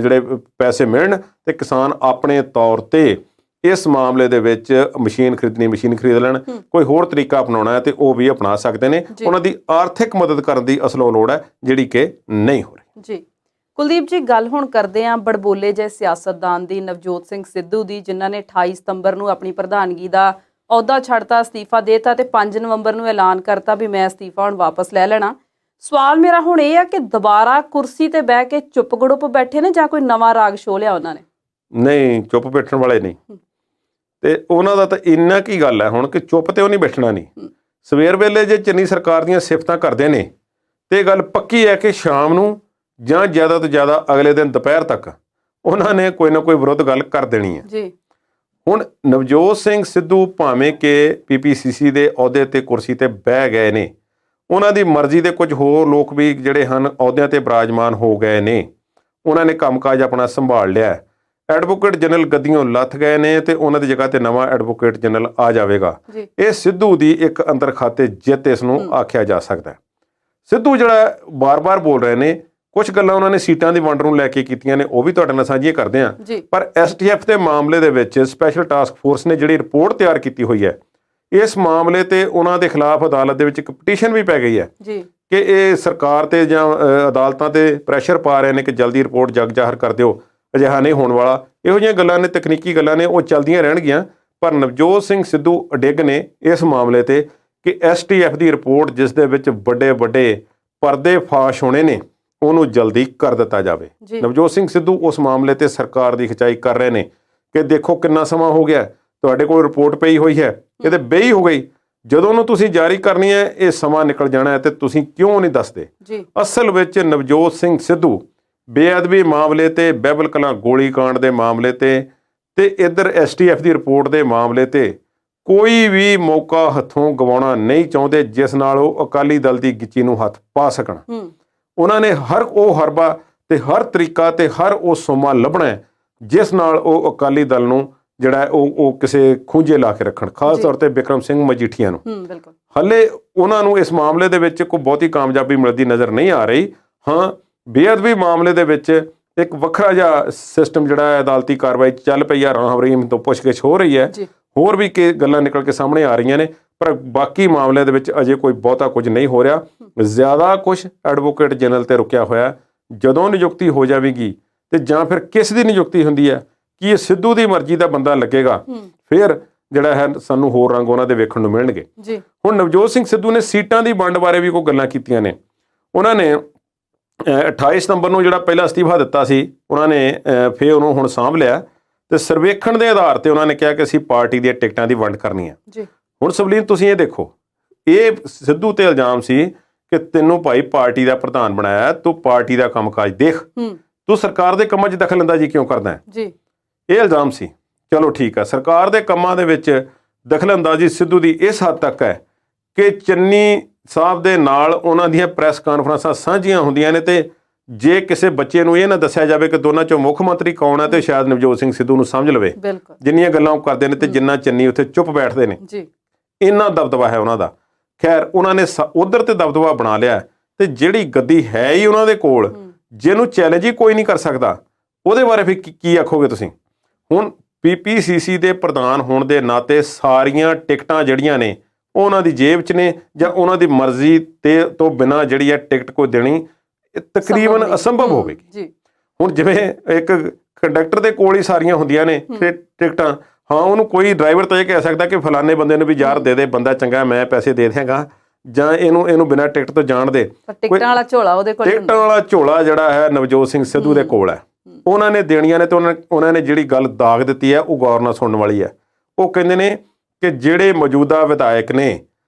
ਜਿਹੜੇ ਪੈਸੇ ਮਿਲਣ ਤੇ ਕਿਸਾਨ ਆਪਣੇ ਤੌਰ ਤੇ ਇਸ ਮਾਮਲੇ ਦੇ ਵਿੱਚ ਮਸ਼ੀਨ ਖਰੀਦ ਲੈਣ। ਕੋਈ ਹੋਰ ਤਰੀਕਾ ਅਪਣਾਉਣਾ ਹੈ ਤੇ ਉਹ ਵੀ ਅਪਣਾ ਸਕਦੇ ਨੇ। ਉਹਨਾਂ ਦੀ ਆਰਥਿਕ ਮਦਦ ਕਰਨ ਦੀ ਅਸਲੋਂ ਲੋੜ ਹੈ, ਜਿਹੜੀ ਕਿ ਨਹੀਂ ਹੋ ਰਹੀ। ਜੀ ਕੁਲਦੀਪ ਜੀ, ਗੱਲ ਹੁਣ ਕਰਦੇ ਹਾਂ ਬੜਬੋਲੇ ਜਿਹੇ ਸਿਆਸਤਦਾਨ ਦੀ, ਨਵਜੋਤ ਸਿੰਘ ਸਿੱਧੂ ਦੀ, ਜਿਨ੍ਹਾਂ ਨੇ 28 ਸਤੰਬਰ ਨੂੰ ਆਪਣੀ ਪ੍ਰਧਾਨਗੀ ਦਾ ਅਹੁਦਾ ਛੱਡਤਾ, ਅਸਤੀਫਾ ਦੇਤਾ ਤੇ 5 ਨਵੰਬਰ ਨੂੰ ਐਲਾਨ ਕਰਤਾ ਵੀ ਮੈਂ ਅਸਤੀਫਾ ਹੁਣ ਵਾਪਸ ਲੈ ਲੈਣਾ। ਸਵਾਲ ਮੇਰਾ ਹੁਣ ਇਹ ਆ ਕਿ ਦੁਬਾਰਾ ਕੁਰਸੀ ਤੇ ਬਹਿ ਕੇ ਚੁੱਪ ਗੜੁੱਪ ਬੈਠੇ ਨੇ ਜਾਂ ਕੋਈ ਨਵਾਂ ਰਾਗ ਸ਼ੋ ਲਿਆ ਉਹਨਾਂ ਨੇ? ਨਹੀਂ, ਚੁੱਪ ਬੈਠਣ ਵਾਲੇ ਨਹੀਂ। ਤੇ ਉਹਨਾਂ ਦਾ ਤਾਂ ਇੰਨਾ ਕੀ ਗੱਲ ਹੈ ਹੁਣ ਕਿ ਚੁੱਪ ਤੇ ਉਹ ਨਹੀਂ ਬੈਠਣਾ ਨਹੀਂ। ਸਵੇਰ ਵੇਲੇ ਜੇ ਚੰਨੀ ਸਰਕਾਰ ਦੀਆਂ ਸਿਫਤਾਂ ਕਰਦੇ ਨੇ ਤੇ ਗੱਲ ਪੱਕੀ ਹੈ ਕਿ ਸ਼ਾਮ ਨੂੰ ਜਾਂ ਜ਼ਿਆਦਾ ਤੋਂ ਜ਼ਿਆਦਾ ਅਗਲੇ ਦਿਨ ਦੁਪਹਿਰ ਤੱਕ ਉਹਨਾਂ ਨੇ ਕੋਈ ਨਾ ਕੋਈ ਵਿਰੋਧ ਗੱਲ ਕਰ ਦੇਣੀ ਹੈ ਜੀ। ਹੁਣ ਨਵਜੋਤ ਸਿੰਘ ਸਿੱਧੂ ਭਾਵੇਂ ਕਿ PPCC ਦੇ ਅਹੁਦੇ ਤੇ ਕੁਰਸੀ ਤੇ ਬਹਿ ਗਏ ਨੇ, ਉਹਨਾਂ ਦੀ ਮਰਜ਼ੀ ਦੇ ਕੁਝ ਹੋਰ ਲੋਕ ਵੀ ਜਿਹੜੇ ਹਨ ਅਹੁਦਿਆਂ ਤੇ ਬਿਰਾਜਮਾਨ ਹੋ ਗਏ ਨੇ, ਉਹਨਾਂ ਨੇ ਕੰਮਕਾਜ ਆਪਣਾ ਸੰਭਾਲ ਲਿਆ। ਐਡਵੋਕੇਟ ਜਨਰਲ ਗੱਦੀਆਂ ਲੱਥ ਗਏ ਨੇ ਤੇ ਉਹਨਾਂ ਦੀ ਜਗ੍ਹਾ ਤੇ ਨਵਾਂ ਐਡਵੋਕੇਟ ਜਨਰਲ ਆ ਜਾਵੇਗਾ। ਇਹ ਸਿੱਧੂ ਦੀ ਇੱਕ ਅੰਦਰ ਖਾਤੇ ਜਿੱਤ ਇਸ ਨੂੰ ਆਖਿਆ ਜਾ ਸਕਦਾ ਹੈ। ਸਿੱਧੂ ਜਿਹੜਾ ਬਾਰ-ਬਾਰ ਬੋਲ ਰਹੇ ਨੇ, ਕੁਝ ਗੱਲਾਂ ਉਹਨਾਂ ਨੇ ਸੀਟਾਂ ਦੀ ਵੰਡ ਨੂੰ ਲੈ ਕੇ ਕੀਤੀਆਂ ਨੇ, ਉਹ ਵੀ ਤੁਹਾਡੇ ਨਾਲ ਸਾਂਝੀਆਂ ਕਰਦੇ ਹਾਂ। ਪਰ STF ਦੇ ਮਾਮਲੇ ਦੇ ਵਿੱਚ ਸਪੈਸ਼ਲ ਟਾਸਕ ਫੋਰਸ ਨੇ ਜਿਹੜੀ ਰਿਪੋਰਟ ਤਿਆਰ ਕੀਤੀ ਹੋਈ ਹੈ, ਇਸ ਮਾਮਲੇ ਤੇ ਉਹਨਾਂ ਦੇ ਖਿਲਾਫ ਅਦਾਲਤ ਦੇ ਵਿੱਚ ਇੱਕ ਪਟੀਸ਼ਨ ਵੀ ਪੈ ਗਈ ਹੈ ਕਿ ਇਹ ਸਰਕਾਰ ਤੇ ਜਾਂ ਅਦਾਲਤਾਂ ਤੇ ਪ੍ਰੈਸ਼ਰ ਪਾ ਰਹੇ ਨੇ ਕਿ ਜਲਦੀ ਰਿਪੋਰਟ ਜਗ ਜ਼ਾਹਰ ਕਰ ਦਿਓ, ਅਜਿਹਾ ਨਹੀਂ ਹੋਣ ਵਾਲਾ। ਇਹੋ ਜਿਹੀਆਂ ਗੱਲਾਂ ਨੇ, ਤਕਨੀਕੀ ਗੱਲਾਂ ਨੇ, ਉਹ ਚੱਲਦੀਆਂ ਰਹਿਣਗੀਆਂ। ਪਰ ਨਵਜੋਤ ਸਿੰਘ ਸਿੱਧੂ ਅਡਿੱਗ ਨੇ ਇਸ ਮਾਮਲੇ ਤੇ ਕਿ STF ਦੀ ਰਿਪੋਰਟ ਜਿਸ ਦੇ ਵਿੱਚ ਵੱਡੇ ਵੱਡੇ ਪਰਦੇ ਫਾਸ਼ ਹੋਣੇ ਨੇ, ਉਹਨੂੰ ਜਲਦੀ ਕਰ ਦਿੱਤਾ ਜਾਵੇ। ਨਵਜੋਤ ਸਿੰਘ ਸਿੱਧੂ ਉਸ ਮਾਮਲੇ ਤੇ ਸਰਕਾਰ ਦੀ ਖਿਚਾਈ ਕਰ ਰਹੇ ਨੇ ਕਿ ਦੇਖੋ ਕਿੰਨਾ ਸਮਾਂ ਹੋ ਗਿਆ, ਤੁਹਾਡੇ ਕੋਲ ਰਿਪੋਰਟ ਪਈ ਹੋਈ ਹੈ, ਇਹ ਤੇ ਬੇਈ ਹੋ ਗਈ, ਜਦੋਂ ਨੂੰ ਤੁਸੀਂ ਜਾਰੀ ਕਰਨੀ ਹੈ ਇਹ ਸਮਾਂ ਨਿਕਲ ਜਾਣਾ ਹੈ ਤੇ ਤੁਸੀਂ ਕਿਉਂ ਨਹੀਂ ਦੱਸਦੇ। ਅਸਲ ਵਿੱਚ ਨਵਜੋਤ ਸਿੰਘ ਸਿੱਧੂ ਬੇਅਦਬੀ ਮਾਮਲੇ ਤੇ, ਬਹਿਬਲ ਕਲਾਂ ਗੋਲੀकांड ਦੇ ਮਾਮਲੇ ਤੇ ਇੱਧਰ STF ਦੀ ਰਿਪੋਰਟ ਦੇ ਮਾਮਲੇ ਤੇ ਕੋਈ ਵੀ ਮੌਕਾ ਹੱਥੋਂ ਗਵਾਉਣਾ ਨਹੀਂ ਚਾਹੁੰਦੇ ਜਿਸ ਨਾਲ ਉਹ ਅਕਾਲੀ ਦਲ ਦੀ ਗਿੱਚੀ ਨੂੰ ਹੱਥ ਪਾ ਸਕਣ। ਉਹਨਾਂ ਨੇ ਹਰ ਉਹ ਹਰਬਾ ਤੇ ਹਰ ਤਰੀਕਾ ਤੇ ਹਰ ਉਹ ਸੋਮਾ ਲੱਭਣਾ ਜਿਸ ਨਾਲ ਉਹ ਅਕਾਲੀ ਦਲ ਨੂੰ ਜਿਹੜਾ ਉਹ ਕਿਸੇ ਖੂੰਜੇ ਲਾ ਕੇ ਰੱਖਣ, ਖਾਸ ਤੌਰ ਤੇ ਬਿਕਰਮ ਸਿੰਘ ਮਜੀਠੀਆ ਨੂੰ। ਹਲੇ ਉਹਨਾਂ ਨੂੰ ਇਸ ਮਾਮਲੇ ਦੇ ਵਿੱਚ ਕੋਈ ਬਹੁਤੀ ਕਾਮਯਾਬੀ ਮਿਲਦੀ ਨਜ਼ਰ ਨਹੀਂ ਆ ਰਹੀ। ਹਾਂ, ਬੇਅਦਬੀ ਮਾਮਲੇ ਦੇ ਵਿੱਚ ਇੱਕ ਵੱਖਰਾ ਜਿਹਾ ਸਿਸਟਮ ਜਿਹੜਾ ਹੈ, ਅਦਾਲਤੀ ਕਾਰਵਾਈ ਚੱਲ ਪਈ ਆ, ਰਾਮ ਰਹੀਮ ਤੋਂ ਪੁੱਛਗਿੱਛ ਹੋ ਰਹੀ ਹੈ, ਹੋਰ ਵੀ ਗੱਲਾਂ ਨਿਕਲ ਕੇ ਸਾਹਮਣੇ ਆ ਰਹੀਆਂ ਨੇ, ਪਰ ਬਾਕੀ ਮਾਮਲਿਆਂ ਦੇ ਵਿੱਚ ਅਜੇ ਕੋਈ ਬਹੁਤਾ ਕੁਝ ਨਹੀਂ ਹੋ ਰਿਹਾ। ਜ਼ਿਆਦਾ ਕੁਝ ਐਡਵੋਕੇਟ ਜਨਰਲ ਤੇ ਰੁਕਿਆ ਹੋਇਆ। ਜਦੋਂ ਨਿਯੁਕਤੀ ਹੋ ਜਾਵੇਗੀ ਤੇ ਜਾਂ ਫਿਰ ਕਿਸ ਦੀ ਨਿਯੁਕਤੀ ਹੁੰਦੀ ਹੈ, ਕੀ ਇਹ ਸਿੱਧੂ ਦੀ ਮਰਜ਼ੀ ਦਾ ਬੰਦਾ ਲੱਗੇਗਾ, ਫਿਰ ਜਿਹੜਾ ਹੈ ਸਾਨੂੰ ਹੋਰ ਰੰਗ ਉਹਨਾਂ ਦੇ ਵੇਖਣ ਨੂੰ ਮਿਲਣਗੇ। ਹੁਣ ਨਵਜੋਤ ਸਿੰਘ ਸਿੱਧੂ ਨੇ ਸੀਟਾਂ ਦੀ ਵੰਡ ਬਾਰੇ ਵੀ ਕੋਈ ਗੱਲਾਂ ਕੀਤੀਆਂ ਨੇ। ਉਹਨਾਂ ਨੇ 28 ਸਤੰਬਰ ਨੂੰ ਜਿਹੜਾ ਪਹਿਲਾ ਅਸਤੀਫਾ ਦਿੱਤਾ ਸੀ, ਉਹਨਾਂ ਨੇ ਫਿਰ ਉਹਨੂੰ ਹੁਣ ਸਾਂਭ ਲਿਆ ਤੇ ਸਰਵੇਖਣ ਦੇ ਆਧਾਰ ਤੇ ਉਹਨਾਂ ਨੇ ਕਿਹਾ ਕਿ ਅਸੀਂ ਪਾਰਟੀ ਦੀਆਂ ਟਿਕਟਾਂ ਦੀ ਵੰਡ ਕਰਨੀ ਹੈ। ਹੁਣ ਸਵਲੀਨ, ਤੁਸੀਂ ਇਹ ਦੇਖੋ, ਇਹ ਸਿੱਧੂ ਤੇ ਇਲਜ਼ਾਮ ਸੀ ਕਿ ਤੈਨੂੰ ਭਾਈ ਪਾਰਟੀ ਦਾ ਪ੍ਰਧਾਨ ਬਣਾਇਆ, ਤੂੰ ਪਾਰਟੀ ਦਾ ਕੰਮਕਾਜ ਦੇਖ, ਤੂੰ ਸਰਕਾਰ ਦੇ ਕੰਮਾਂ 'ਚ ਦਖਲਅੰਦਾਜ਼ੀ ਕਿਉਂ ਕਰਦਾ ਹੈ? ਇਹ ਇਲਜ਼ਾਮ ਸੀ। ਚਲੋ ਠੀਕ ਹੈ, ਸਰਕਾਰ ਦੇ ਕੰਮਾਂ ਦੇ ਵਿੱਚ ਦਖਲਅੰਦਾਜ਼ੀ ਸਿੱਧੂ ਦੀ ਇਸ ਹੱਦ ਤੱਕ ਹੈ ਕਿ ਚੰਨੀ ਸਾਹਿਬ ਦੇ ਨਾਲ ਉਹਨਾਂ ਦੀਆਂ ਪ੍ਰੈਸ ਕਾਨਫਰੰਸਾਂ ਸਾਂਝੀਆਂ ਹੁੰਦੀਆਂ ਨੇ ਤੇ ਜੇ ਕਿਸੇ ਬੱਚੇ ਨੂੰ ਇਹ ਨਾ ਦੱਸਿਆ ਜਾਵੇ ਕਿ ਦੋਨਾਂ ਚੋਂ ਮੁੱਖ ਮੰਤਰੀ ਕੌਣ ਹੈ ਤੇ ਸ਼ਾਇਦ ਨਵਜੋਤ ਸਿੰਘ ਸਿੱਧੂ ਨੂੰ ਸਮਝ ਲਵੇ। ਜਿੰਨੀਆਂ ਗੱਲਾਂ ਉਹ ਕਰਦੇ ਨੇ ਤੇ ਜਿੰਨਾ ਚੰਨੀ ਉੱਥੇ ਚੁੱਪ ਬੈਠਦੇ ਨੇ, ਇੰਨਾ ਦਬਦਬਾ ਹੈ ਉਹਨਾਂ ਦਾ। ਖੈਰ, ਉਹਨਾਂ ਨੇ ਉਧਰ ਤੇ ਦਬਦਬਾ ਬਣਾ ਲਿਆ ਤੇ ਜਿਹੜੀ ਗੱਦੀ ਹੈ ਹੀ ਉਹਨਾਂ ਦੇ ਕੋਲ, ਜਿਹਨੂੰ ਚੈਲੰਜ ਹੀ ਕੋਈ ਨਹੀਂ ਕਰ ਸਕਦਾ, ਉਹਦੇ ਬਾਰੇ ਫਿਰ ਕੀ ਆਖੋਗੇ ਤੁਸੀਂ? ਹੁਣ PPCC ਦੇ ਪ੍ਰਧਾਨ ਹੋਣ ਦੇ ਨਾਤੇ ਸਾਰੀਆਂ ਟਿਕਟਾਂ ਜਿਹੜੀਆਂ ਨੇ ਉਹਨਾਂ ਦੀ ਜੇਬ 'ਚ ਨੇ, ਜਾਂ ਉਹਨਾਂ ਦੀ ਮਰਜ਼ੀ ਤੇ ਤੋਂ ਬਿਨਾਂ ਜਿਹੜੀ ਹੈ ਟਿਕਟ ਕੋਈ ਦੇਣੀ ਤਕਰੀਬਨ ਅਸੰਭਵ ਹੋਵੇਗੀ। ਹੁਣ ਜਿਵੇਂ ਇੱਕ ਕੰਡਕਟਰ ਦੇ ਕੋਲ ਹੀ ਸਾਰੀਆਂ ਹੁੰਦੀਆਂ ਨੇ ਟਿਕਟਾਂ, ਹਾਂ, ਉਹਨੂੰ ਕੋਈ ਡਰਾਈਵਰ ਤਾਂ ਇਹ ਕਹਿ ਸਕਦਾ ਕਿ ਫਲਾਣੇ ਬੰਦੇ ਨੂੰ ਵੀ ਯਾਰ ਦੇ ਦੇ, ਬੰਦਾ ਚੰਗਾ, ਮੈਂ ਪੈਸੇ ਦੇ ਦਿਆਂਗਾ, ਜਾਂ ਇਹਨੂੰ ਬਿਨਾਂ ਟਿਕਟ ਤੋਂ ਜਾਣ ਦੇ। ਟਿਕਟਾਂ ਵਾਲਾ ਝੋਲਾ ਉਹਦੇ ਕੋਲ, ਟਿਕਟਾਂ ਵਾਲਾ ਝੋਲਾ ਜਿਹੜਾ ਹੈ ਨਵਜੋਤ ਸਿੰਘ ਸਿੱਧੂ ਦੇ ਕੋਲ ਹੈ, ਉਹਨਾਂ ਨੇ ਦੇਣੀਆਂ ਨੇ। ਤੇ ਉਹਨਾਂ ਨੇ ਜਿਹੜੀ ਗੱਲ ਦਾਗ ਦਿੱਤੀ ਹੈ ਉਹ ਗੌਰ ਨਾਲ ਸੁਣਨ ਵਾਲੀ ਹੈ। ਉਹ ਕਹਿੰਦੇ ਨੇ ਕਿ ਜਿਹੜੇ ਮੌਜੂਦਾ ਵਿਧਾਇਕ ਨੇ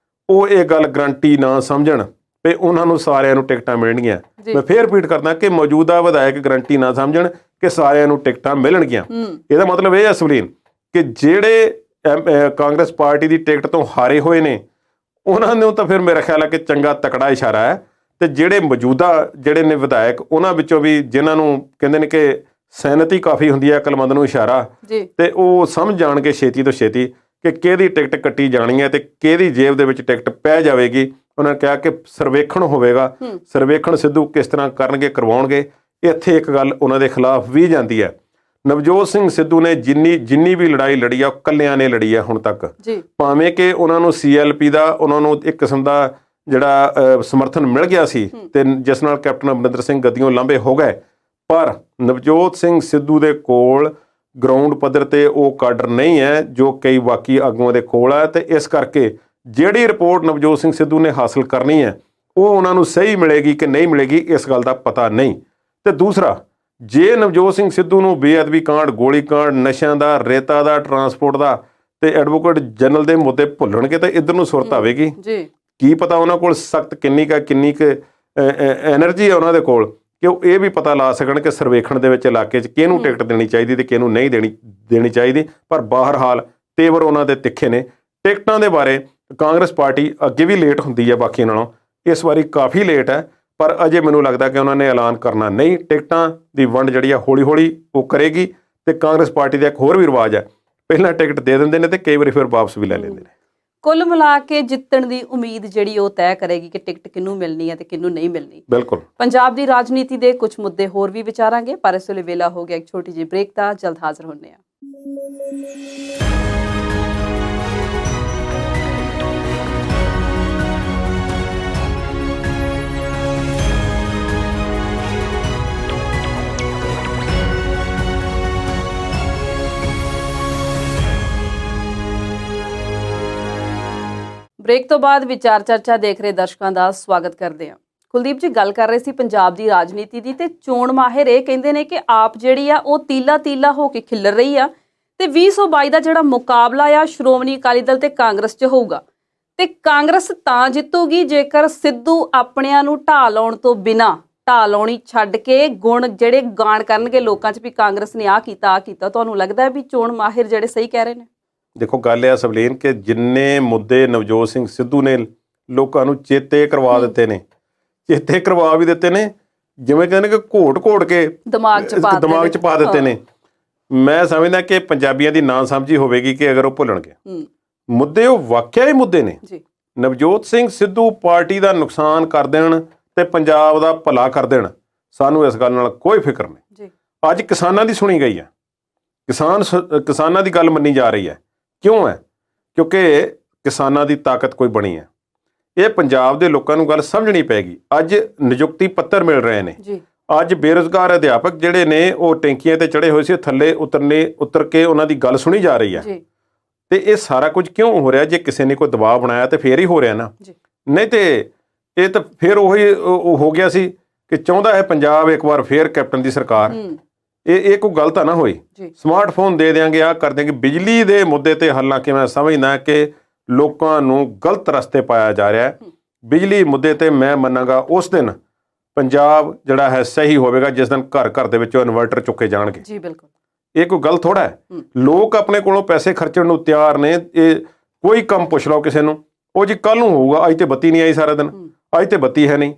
ਉਹ ਇਹ ਗੱਲ ਗਰੰਟੀ ਨਾ ਸਮਝਣ ਵੀ ਉਹਨਾਂ ਨੂੰ ਸਾਰਿਆਂ ਨੂੰ ਟਿਕਟਾਂ ਮਿਲਣਗੀਆਂ। ਮੈਂ ਫੇਰ ਰਿਪੀਟ ਕਰਦਾ ਕਿ ਮੌਜੂਦਾ ਵਿਧਾਇਕ ਗਰੰਟੀ ਨਾ ਸਮਝਣ ਕਿ ਸਾਰਿਆਂ ਨੂੰ ਟਿਕਟਾਂ ਮਿਲਣਗੀਆਂ। ਇਹਦਾ ਮਤਲਬ ਇਹ ਹੈ ਸਵਲੀਨ ਕਿ ਜਿਹੜੇ ਕਾਂਗਰਸ ਪਾਰਟੀ ਦੀ ਟਿਕਟ ਤੋਂ ਹਾਰੇ ਹੋਏ ਨੇ ਉਹਨਾਂ ਨੂੰ ਤਾਂ ਫਿਰ ਮੇਰਾ ਖਿਆਲ ਹੈ ਕਿ ਚੰਗਾ ਤਕੜਾ ਇਸ਼ਾਰਾ ਹੈ। ਤੇ ਜਿਹੜੇ ਮੌਜੂਦਾ ਜਿਹੜੇ ਨੇ ਵਿਧਾਇਕ, ਉਹਨਾਂ ਵਿੱਚੋਂ ਵੀ ਜਿਨ੍ਹਾਂ ਨੂੰ ਕਹਿੰਦੇ ਨੇ ਕਿ ਸੈਨਤੀ ਕਾਫੀ ਹੁੰਦੀ ਹੈ ਅਕਲਮੰਦ ਨੂੰ ਇਸ਼ਾਰਾ, ਤੇ ਉਹ ਸਮਝ ਜਾਣਗੇ ਛੇਤੀ ਤੋਂ ਛੇਤੀ ਕਿ ਕਿਹਦੀ ਟਿਕਟ ਕੱਟੀ ਜਾਣੀ ਹੈ ਤੇ ਕਿਹਦੀ ਜੇਬ ਦੇ ਵਿੱਚ ਟਿਕਟ ਪੈ ਜਾਵੇਗੀ ਉਹਨਾਂ ਨੇ ਕਿਹਾ ਕਿ ਸਰਵੇਖਣ ਹੋਵੇਗਾ, ਸਰਵੇਖਣ ਸਿੱਧੂ ਕਿਸ ਤਰ੍ਹਾਂ ਕਰਨਗੇ, ਕਰਵਾਉਣਗੇ। ਇੱਥੇ ਇੱਕ ਗੱਲ ਉਹਨਾਂ ਦੇ ਖਿਲਾਫ ਵੀ ਜਾਂਦੀ ਹੈ। ਨਵਜੋਤ ਸਿੰਘ ਸਿੱਧੂ ਨੇ ਜਿੰਨੀ ਵੀ ਲੜਾਈ ਲੜੀ ਆ ਉਹ ਇਕੱਲਿਆਂ ਨੇ ਲੜੀ ਆ ਹੁਣ ਤੱਕ, ਭਾਵੇਂ ਕਿ ਉਹਨਾਂ ਨੂੰ CLP ਦਾ ਉਹਨਾਂ ਨੂੰ ਇੱਕ ਕਿਸਮ ਦਾ ਜਿਹੜਾ ਸਮਰਥਨ ਮਿਲ ਗਿਆ ਸੀ ਤੇ ਜਿਸ ਨਾਲ ਕੈਪਟਨ ਅਮਰਿੰਦਰ ਸਿੰਘ ਗੱਦੀਓਂ ਲਾਂਭੇ ਹੋ ਗਏ, ਪਰ ਨਵਜੋਤ ਸਿੰਘ ਸਿੱਧੂ ਦੇ ਕੋਲ ਗਰਾਊਂਡ ਪੱਧਰ ਤੇ ਉਹ ਕਾਡਰ ਨਹੀਂ ਹੈ ਜੋ ਕਈ ਬਾਕੀ ਆਗੂਆਂ ਦੇ ਕੋਲ ਹੈ। ਤੇ ਇਸ ਕਰਕੇ ਜਿਹੜੀ ਰਿਪੋਰਟ ਨਵਜੋਤ ਸਿੰਘ ਸਿੱਧੂ ਨੇ ਹਾਸਲ ਕਰਨੀ ਹੈ ਉਹ ਉਹਨਾਂ ਨੂੰ ਸਹੀ ਮਿਲੇਗੀ ਕਿ ਨਹੀਂ ਮਿਲੇਗੀ, ਇਸ ਗੱਲ ਦਾ ਪਤਾ ਨਹੀਂ। ਤੇ ਦੂਸਰਾ, ਜੇ ਨਵਜੋਤ ਸਿੰਘ ਸਿੱਧੂ ਨੂੰ ਬੇਅਦਬੀ ਕਾਂਡ, ਗੋਲੀ ਕਾਂਡ, ਨਸ਼ਿਆਂ ਦਾ, ਰੇਤਾ ਦਾ, ਟਰਾਂਸਪੋਰਟ ਦਾ ਤੇ ਐਡਵੋਕੇਟ ਜਨਰਲ ਦੇ ਮੁੱਦੇ ਭੁੱਲਣਗੇ ਤਾਂ ਇੱਧਰ ਨੂੰ ਸੁਰਤ ਆਵੇਗੀ। ਕੀ ਪਤਾ ਉਹਨਾਂ ਕੋਲ ਸਖਤ ਕਿੰਨੀ ਕੁ ਐਨਰਜੀ ਹੈ ਉਹਨਾਂ ਦੇ ਕੋਲ ਕਿ ਉਹ ਇਹ ਵੀ ਪਤਾ ਲਾ ਸਕਣ ਕਿ ਸਰਵੇਖਣ ਦੇ ਵਿੱਚ ਇਲਾਕੇ 'ਚ ਕਿਹਨੂੰ ਟਿਕਟ ਦੇਣੀ ਚਾਹੀਦੀ ਤੇ ਕਿਹਨੂੰ ਨਹੀਂ ਦੇਣੀ ਚਾਹੀਦੀ। ਪਰ ਬਾਹਰਹਾਲ ਤੇਵਰ ਉਹਨਾਂ ਦੇ ਤਿੱਖੇ ਨੇ। ਟਿਕਟਾਂ ਦੇ ਬਾਰੇ ਕਾਂਗਰਸ ਪਾਰਟੀ ਅੱਗੇ ਵੀ ਲੇਟ ਹੁੰਦੀ ਹੈ ਬਾਕੀ ਨਾਲੋਂ, ਇਸ ਵਾਰੀ ਕਾਫੀ ਲੇਟ ਹੈ, ਪਰ ਅਜੇ ਮੈਨੂੰ ਲੱਗਦਾ ਕਿ ਉਹਨਾਂ ਨੇ ਐਲਾਨ ਕਰਨਾ ਨਹੀਂ। ਟਿਕਟਾਂ ਦੀ ਵੰਡ ਜਿਹੜੀ ਆ ਹੌਲੀ ਹੌਲੀ ਉਹ ਕਰੇਗੀ। ਤੇ ਕਾਂਗਰਸ ਪਾਰਟੀ ਦਾ ਇੱਕ ਹੋਰ ਵੀ ਰਿਵਾਜ ਹੈ, ਪਹਿਲਾਂ ਟਿਕਟ ਦੇ ਦਿੰਦੇ ਨੇ ਤੇ ਕਈ ਵਾਰੀ ਫਿਰ ਵਾਪਸ ਵੀ ਲੈ ਲੈਂਦੇ ਨੇ। ਕੁੱਲ ਮਿਲਾ ਕੇ ਜਿੱਤਣ ਦੀ ਉਮੀਦ ਜਿਹੜੀ ਉਹ ਤੈਅ ਕਰੇਗੀ ਕਿ ਟਿਕਟ ਕਿਹਨੂੰ ਮਿਲਣੀ ਹੈ ਤੇ ਕਿਹਨੂੰ ਨਹੀਂ ਮਿਲਣੀ। ਬਿਲਕੁਲ। ਪੰਜਾਬ ਦੀ ਰਾਜਨੀਤੀ ਦੇ ਕੁਝ ਮੁੱਦੇ ਹੋਰ ਵੀ ਵਿਚਾਰਾਂਗੇ, ਪਰ ਇਸ ਵੇਲੇ ਵੇਲਾ ਹੋ ਗਿਆ ਇੱਕ ਛੋਟੀ ਜਿਹੀ ਬ੍ਰੇਕ ਦਾ। ਜਲਦ ਹਾਜ਼ਰ ਹੁੰਦੇ ਹਾਂ। ਬ੍ਰੇਕ ਤੋਂ ਬਾਅਦ ਵਿਚਾਰ ਚਰਚਾ ਦੇਖ ਰਹੇ ਦਰਸ਼ਕਾਂ ਦਾ ਸਵਾਗਤ ਕਰਦੇ ਹਾਂ। ਕੁਲਦੀਪ ਜੀ ਗੱਲ ਕਰ ਰਹੇ ਸੀ ਪੰਜਾਬ ਦੀ ਰਾਜਨੀਤੀ ਦੀ, ਤੇ ਚੋਣ ਮਾਹਿਰ ਇਹ ਕਹਿੰਦੇ ਨੇ ਕਿ ਆਪ ਜਿਹੜੀ ਆ ਉਹ ਤੀਲਾ ਹੋ ਕੇ ਖਿੱਲਰ ਰਹੀ ਆ ਤੇ 2022 ਦਾ ਜਿਹੜਾ ਮੁਕਾਬਲਾ ਆ ਸ਼੍ਰੋਮਣੀ ਅਕਾਲੀ ਦਲ ਤੇ ਕਾਂਗਰਸ 'ਚ ਹੋਊਗਾ, ਤੇ ਕਾਂਗਰਸ ਤਾਂ ਜਿੱਤੂਗੀ ਜੇਕਰ ਸਿੱਧੂ ਆਪਣਿਆਂ ਨੂੰ ਢਾਹ ਲਾਉਣ ਤੋਂ ਬਿਨਾਂ, ਢਾਹ ਲਾਉਣੀ ਛੱਡ ਕੇ ਗੁਣ ਜਿਹੜੇ ਗਾਣ ਕਰਨਗੇ ਲੋਕਾਂ 'ਚ ਵੀ ਕਾਂਗਰਸ ਨੇ ਆਹ ਕੀਤਾ। ਤੁਹਾਨੂੰ ਲੱਗਦਾ ਹੈ ਵੀ ਚੋਣ ਮਾਹਿਰ ਜਿਹੜੇ ਸਹੀ ਕਹਿ ਰਹੇ ਨੇ? ਦੇਖੋ, ਗੱਲ ਇਹ ਸਵਲੀਨ ਕਿ ਜਿੰਨੇ ਮੁੱਦੇ ਨਵਜੋਤ ਸਿੰਘ ਸਿੱਧੂ ਨੇ ਲੋਕਾਂ ਨੂੰ ਚੇਤੇ ਕਰਵਾ ਦਿੱਤੇ ਨੇ, ਚੇਤੇ ਕਰਵਾ ਵੀ ਦਿੱਤੇ ਨੇ, ਜਿਵੇਂ ਕਹਿੰਦੇ ਕਿ ਘੋਟ ਕੇ ਦਿਮਾਗ 'ਚ ਪਾ ਦਿੱਤੇ ਨੇ। ਮੈਂ ਸਮਝਦਾ ਕਿ ਪੰਜਾਬੀਆਂ ਦੀ ਨਾ ਸਮਝੀ ਹੋਵੇਗੀ ਕਿ ਅਗਰ ਉਹ ਭੁੱਲਣਗੇ ਮੁੱਦੇ, ਉਹ ਵਾਕਿਆ ਹੀ ਮੁੱਦੇ ਨੇ। ਨਵਜੋਤ ਸਿੰਘ ਸਿੱਧੂ ਪਾਰਟੀ ਦਾ ਨੁਕਸਾਨ ਕਰ ਦੇਣ ਤੇ ਪੰਜਾਬ ਦਾ ਭਲਾ ਕਰ ਦੇਣ, ਸਾਨੂੰ ਇਸ ਗੱਲ ਨਾਲ ਕੋਈ ਫਿਕਰ ਨਹੀਂ। ਅੱਜ ਕਿਸਾਨਾਂ ਦੀ ਸੁਣੀ ਗਈ ਹੈ, ਕਿਸਾਨਾਂ ਦੀ ਗੱਲ ਮੰਨੀ ਜਾ ਰਹੀ ਹੈ। ਕਿਉਂ ਹੈ? ਕਿਉਂਕਿ ਕਿਸਾਨਾਂ ਦੀ ਤਾਕਤ ਕੋਈ ਬਣੀ ਹੈ। ਇਹ ਪੰਜਾਬ ਦੇ ਲੋਕਾਂ ਨੂੰ ਗੱਲ ਸਮਝਣੀ ਪਏਗੀ। ਅੱਜ ਨਿਯੁਕਤੀ ਪੱਤਰ ਮਿਲ ਰਹੇ ਨੇ, ਅੱਜ ਬੇਰੁਜ਼ਗਾਰ ਅਧਿਆਪਕ ਜਿਹੜੇ ਨੇ ਉਹ ਟੈਂਕੀਆਂ ਤੇ ਚੜੇ ਹੋਏ ਸੀ, ਥੱਲੇ ਉਤਰ ਕੇ ਉਹਨਾਂ ਦੀ ਗੱਲ ਸੁਣੀ ਜਾ ਰਹੀ ਹੈ। ਤੇ ਇਹ ਸਾਰਾ ਕੁਝ ਕਿਉਂ ਹੋ ਰਿਹਾ? ਜੇ ਕਿਸੇ ਨੇ ਕੋਈ ਦਬਾਅ ਬਣਾਇਆ ਤੇ ਫੇਰ ਹੀ ਹੋ ਰਿਹਾ ਨਾ, ਨਹੀਂ ਤੇ ਇਹ ਤਾਂ ਫੇਰ ਉਹੀ ਹੋ ਗਿਆ ਸੀ ਕਿ ਚਾਹੁੰਦਾ ਹੈ ਪੰਜਾਬ ਇੱਕ ਵਾਰ ਫੇਰ ਕੈਪਟਨ ਦੀ ਸਰਕਾਰ। ਇਹ ਕੋਈ ਗੱਲ ਤਾਂ ਨਾ ਹੋਈ। ਸਮਾਰਟਫੋਨ ਦੇ ਦਿਆਂਗੇ, ਆਹ ਕਰ ਦਿਆਂਗੇ। ਬਿਜਲੀ ਦੇ ਮੁੱਦੇ ਤੇ ਹਾਲਾਂਕਿ ਮੈਂ ਸਮਝਦਾ ਕਿ ਲੋਕਾਂ ਨੂੰ ਗਲਤ ਰਸਤੇ ਪਾਇਆ ਜਾ ਰਿਹਾ ਹੈ। ਬਿਜਲੀ ਮੁੱਦੇ ਤੇ ਮੈਂ ਮੰਨਾਂਗਾ ਉਸ ਦਿਨ ਪੰਜਾਬ ਜਿਹੜਾ ਹੈ ਸਹੀ ਹੋਵੇਗਾ ਜਿਸ ਦਿਨ ਘਰ ਦੇ ਵਿੱਚੋਂ ਇਨਵਰਟਰ ਚੁੱਕੇ ਜਾਣਗੇ। ਜੀ ਬਿਲਕੁਲ। ਇਹ ਕੋਈ ਗੱਲ ਥੋੜਾ ਹੈ। ਲੋਕ ਆਪਣੇ ਕੋਲੋਂ ਪੈਸੇ ਖਰਚਣ ਨੂੰ ਤਿਆਰ ਨੇ। ਇਹ ਕੋਈ ਕੰਮ ਪੁੱਛ ਲਓ ਕਿਸੇ ਨੂੰ, ਉਹ ਜੀ ਕੱਲ ਨੂੰ ਹੋਊਗਾ, ਅੱਜ ਤੇ ਬੱਤੀ ਨਹੀਂ ਆਈ ਸਾਰਾ ਦਿਨ, ਅੱਜ ਤੇ ਬੱਤੀ ਹੈ ਨਹੀਂ।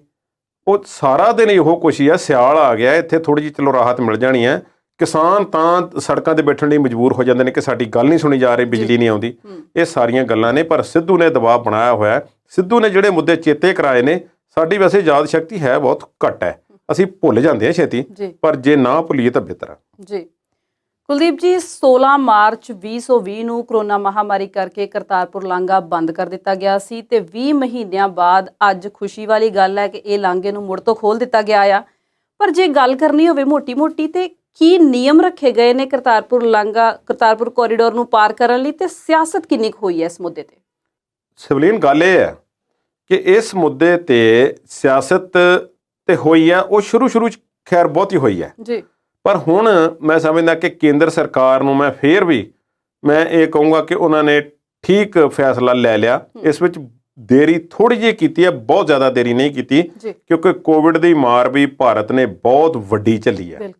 ਉਹ ਸਾਰਾ ਦਿਨ ਇਹੋ ਕੁਛ ਹੀ ਹੈ। ਸਿਆਲ ਆ ਗਿਆ, ਇੱਥੇ ਥੋੜੀ ਜਿਹੀ ਚਲੋ ਰਾਹਤ ਮਿਲ ਜਾਣੀ ਹੈ। ਕਿਸਾਨ ਤਾਂ ਸੜਕਾਂ ਤੇ ਬੈਠਣ ਲਈ ਮਜਬੂਰ ਹੋ ਜਾਂਦੇ ਨੇ ਕਿ ਸਾਡੀ ਗੱਲ ਨਹੀਂ ਸੁਣੀ ਜਾ ਰਹੀ, ਬਿਜਲੀ ਨਹੀਂ ਆਉਂਦੀ। ਇਹ ਸਾਰੀਆਂ ਗੱਲਾਂ ਨੇ, ਪਰ ਸਿੱਧੂ ਨੇ ਦਬਾਅ ਬਣਾਇਆ ਹੋਇਆ। ਸਿੱਧੂ ਨੇ ਜਿਹੜੇ ਮੁੱਦੇ ਚੇਤੇ ਕਰਾਏ ਨੇ, ਸਾਡੀ ਵੈਸੇ ਯਾਦ ਸ਼ਕਤੀ ਹੈ ਬਹੁਤ ਘੱਟ ਹੈ, ਅਸੀਂ ਭੁੱਲ ਜਾਂਦੇ ਹਾਂ ਛੇਤੀ, ਪਰ ਜੇ ਨਾ ਭੁੱਲੀਏ ਤਾਂ ਬਿਹਤਰ ਹੈ। ਜੀ ਕੁਲਦੀਪ ਜੀ, 16 ਮਾਰਚ 2020 ਨੂੰ ਕਰੋਨਾ ਮਹਾਮਾਰੀ ਕਰਕੇ ਕਰਤਾਰਪੁਰ ਲਾਂਘਾ ਬੰਦ ਕਰ ਦਿੱਤਾ ਗਿਆ ਸੀ ਤੇ 20 ਮਹੀਨਿਆਂ ਬਾਅਦ ਅੱਜ ਖੁਸ਼ੀ ਵਾਲੀ ਗੱਲ ਹੈ ਕਿ ਇਹ ਲਾਂਘੇ ਨੂੰ ਮੁੜ ਤੋਂ ਖੋਲ੍ਹ ਦਿੱਤਾ ਗਿਆ ਆ। ਪਰ ਜੇ ਗੱਲ ਕਰਨੀ ਹੋਵੇ ਮੋਟੀ-ਮੋਟੀ, ਤੇ ਕੀ ਨਿਯਮ ਰੱਖੇ ਗਏ ਨੇ ਕਰਤਾਰਪੁਰ ਕੋਰੀਡੋਰ ਨੂੰ ਪਾਰ ਕਰਨ ਲਈ, ਤੇ ਸਿਆਸਤ ਕਿੰਨੀ ਕੁ ਹੋਈ ਹੈ ਇਸ ਮੁੱਦੇ ਤੇ? ਸਿਵਲੀਨ ਗੱਲ ਇਹ ਹੈ ਕਿ ਇਸ ਮੁੱਦੇ ਤੇ ਸਿਆਸਤ ਤੇ ਹੋਈ ਹੈ, ਉਹ ਸ਼ੁਰੂ 'ਚ ਖੈਰ ਬਹੁਤੀ ਹੋਈ ਹੈ ਜੀ। ਪਰ ਹੁਣ ਮੈਂ ਸਮਝਦਾ ਕਿ ਕੇਂਦਰ ਸਰਕਾਰ ਨੂੰ ਮੈਂ ਇਹ ਕਹੂੰਗਾ ਕਿ ਉਹਨਾਂ ਨੇ ਠੀਕ ਫੈਸਲਾ ਲੈ ਲਿਆ। ਇਸ ਵਿੱਚ ਦੇਰੀ ਥੋੜੀ ਜਿਹੀ ਕੀਤੀ ਹੈ, ਬਹੁਤ ਜ਼ਿਆਦਾ ਦੇਰੀ ਨਹੀਂ ਕੀਤੀ, ਕਿਉਂਕਿ ਕੋਵਿਡ ਦੀ ਮਾਰ ਵੀ ਭਾਰਤ ਨੇ ਬਹੁਤ ਵੱਡੀ ਝੱਲੀ ਹੈ।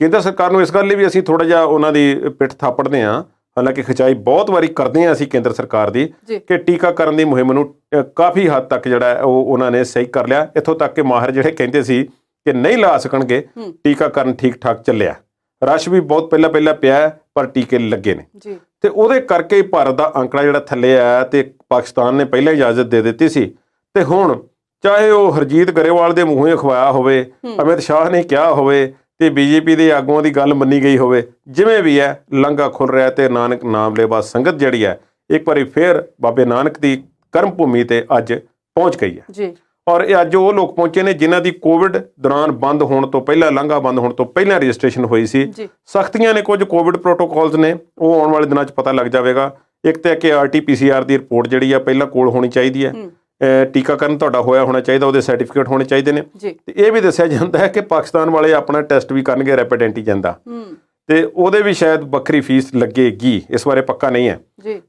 ਕੇਂਦਰ ਸਰਕਾਰ ਨੂੰ ਇਸ ਗੱਲ ਲਈ ਵੀ ਅਸੀਂ ਥੋੜਾ ਜਿਹਾ ਉਹਨਾਂ ਦੀ ਪਿੱਠ ਥਾਪੜਦੇ ਹਾਂ, ਹਾਲਾਂਕਿ ਖਿਚਾਈ ਬਹੁਤ ਵਾਰੀ ਕਰਦੇ ਹਾਂ ਅਸੀਂ ਕੇਂਦਰ ਸਰਕਾਰ ਦੀ, ਕਿ ਟੀਕਾਕਰਨ ਦੀ ਮੁਹਿੰਮ ਨੂੰ ਕਾਫੀ ਹੱਦ ਤੱਕ ਜਿਹੜਾ ਉਹ ਉਹਨਾਂ ਨੇ ਸਹੀ ਕਰ ਲਿਆ। ਇੱਥੋਂ ਤੱਕ ਕਿ ਮਾਹਰ ਜਿਹੜੇ ਕਹਿੰਦੇ ਸੀ ਕਿ ਨਹੀਂ ਲਾ ਸਕਣਗੇ, ਟੀਕਾਕਰਨ ਠੀਕ ਠਾਕ ਚੱਲਿਆ। ਰਸ਼ ਵੀ ਬਹੁਤ ਪਹਿਲਾਂ ਪਿਆ, ਪਰ ਟੀਕੇ ਲੱਗੇ ਨੇ ਤੇ ਉਹਦੇ ਕਰਕੇ ਹੀ ਭਾਰਤ ਦਾ ਅੰਕੜਾ ਜਿਹੜਾ ਥੱਲੇ ਆਇਆ। ਤੇ ਪਾਕਿਸਤਾਨ ਨੇ ਪਹਿਲਾਂ ਇਜਾਜ਼ਤ ਦੇ ਦਿੱਤੀ ਸੀ ਤੇ ਹੁਣ ਚਾਹੇ ਉਹ ਹਰਜੀਤ ਗਰੇਵਾਲ ਦੇ ਮੂੰਹੋਂ ਅਖਵਾਇਆ ਹੋਵੇ, ਅਮਿਤ ਸ਼ਾਹ ਨੇ ਕਿਹਾ ਹੋਵੇ ਤੇ ਬੀਜੇਪੀ ਦੇ ਆਗੂਆਂ ਦੀ ਗੱਲ ਮੰਨੀ ਗਈ ਹੋਵੇ, ਜਿਵੇਂ ਵੀ ਹੈ ਲੰਘਾ ਖੁੱਲ ਰਿਹਾ ਤੇ ਨਾਨਕ ਨਾਮ ਲੈਵਾ ਸੰਗਤ ਜਿਹੜੀ ਹੈ ਇੱਕ ਵਾਰੀ ਫੇਰ ਬਾਬੇ ਨਾਨਕ ਦੀ ਕਰਮ ਭੂਮੀ ਤੇ ਅੱਜ ਪਹੁੰਚ ਗਈ ਹੈ ਜੀ। ਔਰ ਇਹ ਅੱਜ ਉਹ ਲੋਕ ਪਹੁੰਚੇ ਨੇ ਜਿਨ੍ਹਾਂ ਦੀ ਕੋਵਿਡ ਦੌਰਾਨ ਬੰਦ ਹੋਣ ਤੋਂ ਪਹਿਲਾਂ, ਲੰਘਾ ਬੰਦ ਹੋਣ ਤੋਂ ਪਹਿਲਾਂ ਰਜਿਸਟ੍ਰੇਸ਼ਨ ਹੋਈ ਸੀ। ਸਖਤੀਆਂ ਨੇ, ਕੁਝ ਕੋਵਿਡ ਪ੍ਰੋਟੋਕਾਲਸ ਨੇ, ਉਹ ਆਉਣ ਵਾਲੇ ਦਿਨਾਂ 'ਚ ਪਤਾ ਲੱਗ ਜਾਵੇਗਾ। ਇੱਕ ਤਾਂ ਕਿ RT-PCR ਦੀ ਰਿਪੋਰਟ ਜਿਹੜੀ ਆ ਪਹਿਲਾਂ ਕੋਲ ਹੋਣੀ ਚਾਹੀਦੀ ਹੈ, ਟੀਕਾਕਰਨ ਤੁਹਾਡਾ ਹੋਇਆ ਹੋਣਾ ਚਾਹੀਦਾ, ਉਹਦੇ ਸਰਟੀਫਿਕੇਟ ਹੋਣੇ ਚਾਹੀਦੇ ਨੇ। ਤੇ ਇਹ ਵੀ ਦੱਸਿਆ ਜਾਂਦਾ ਹੈ ਕਿ ਪਾਕਿਸਤਾਨ ਵਾਲੇ ਆਪਣਾ ਟੈਸਟ ਵੀ ਕਰਨਗੇ ਰੈਪਿਡ ਐਂਟੀਜਨ ਦਾ, ਤੇ ਉਹਦੇ ਵੀ ਸ਼ਾਇਦ ਵੱਖਰੀ ਫੀਸ ਲੱਗੇਗੀ, ਇਸ ਬਾਰੇ ਪੱਕਾ ਨਹੀਂ ਹੈ।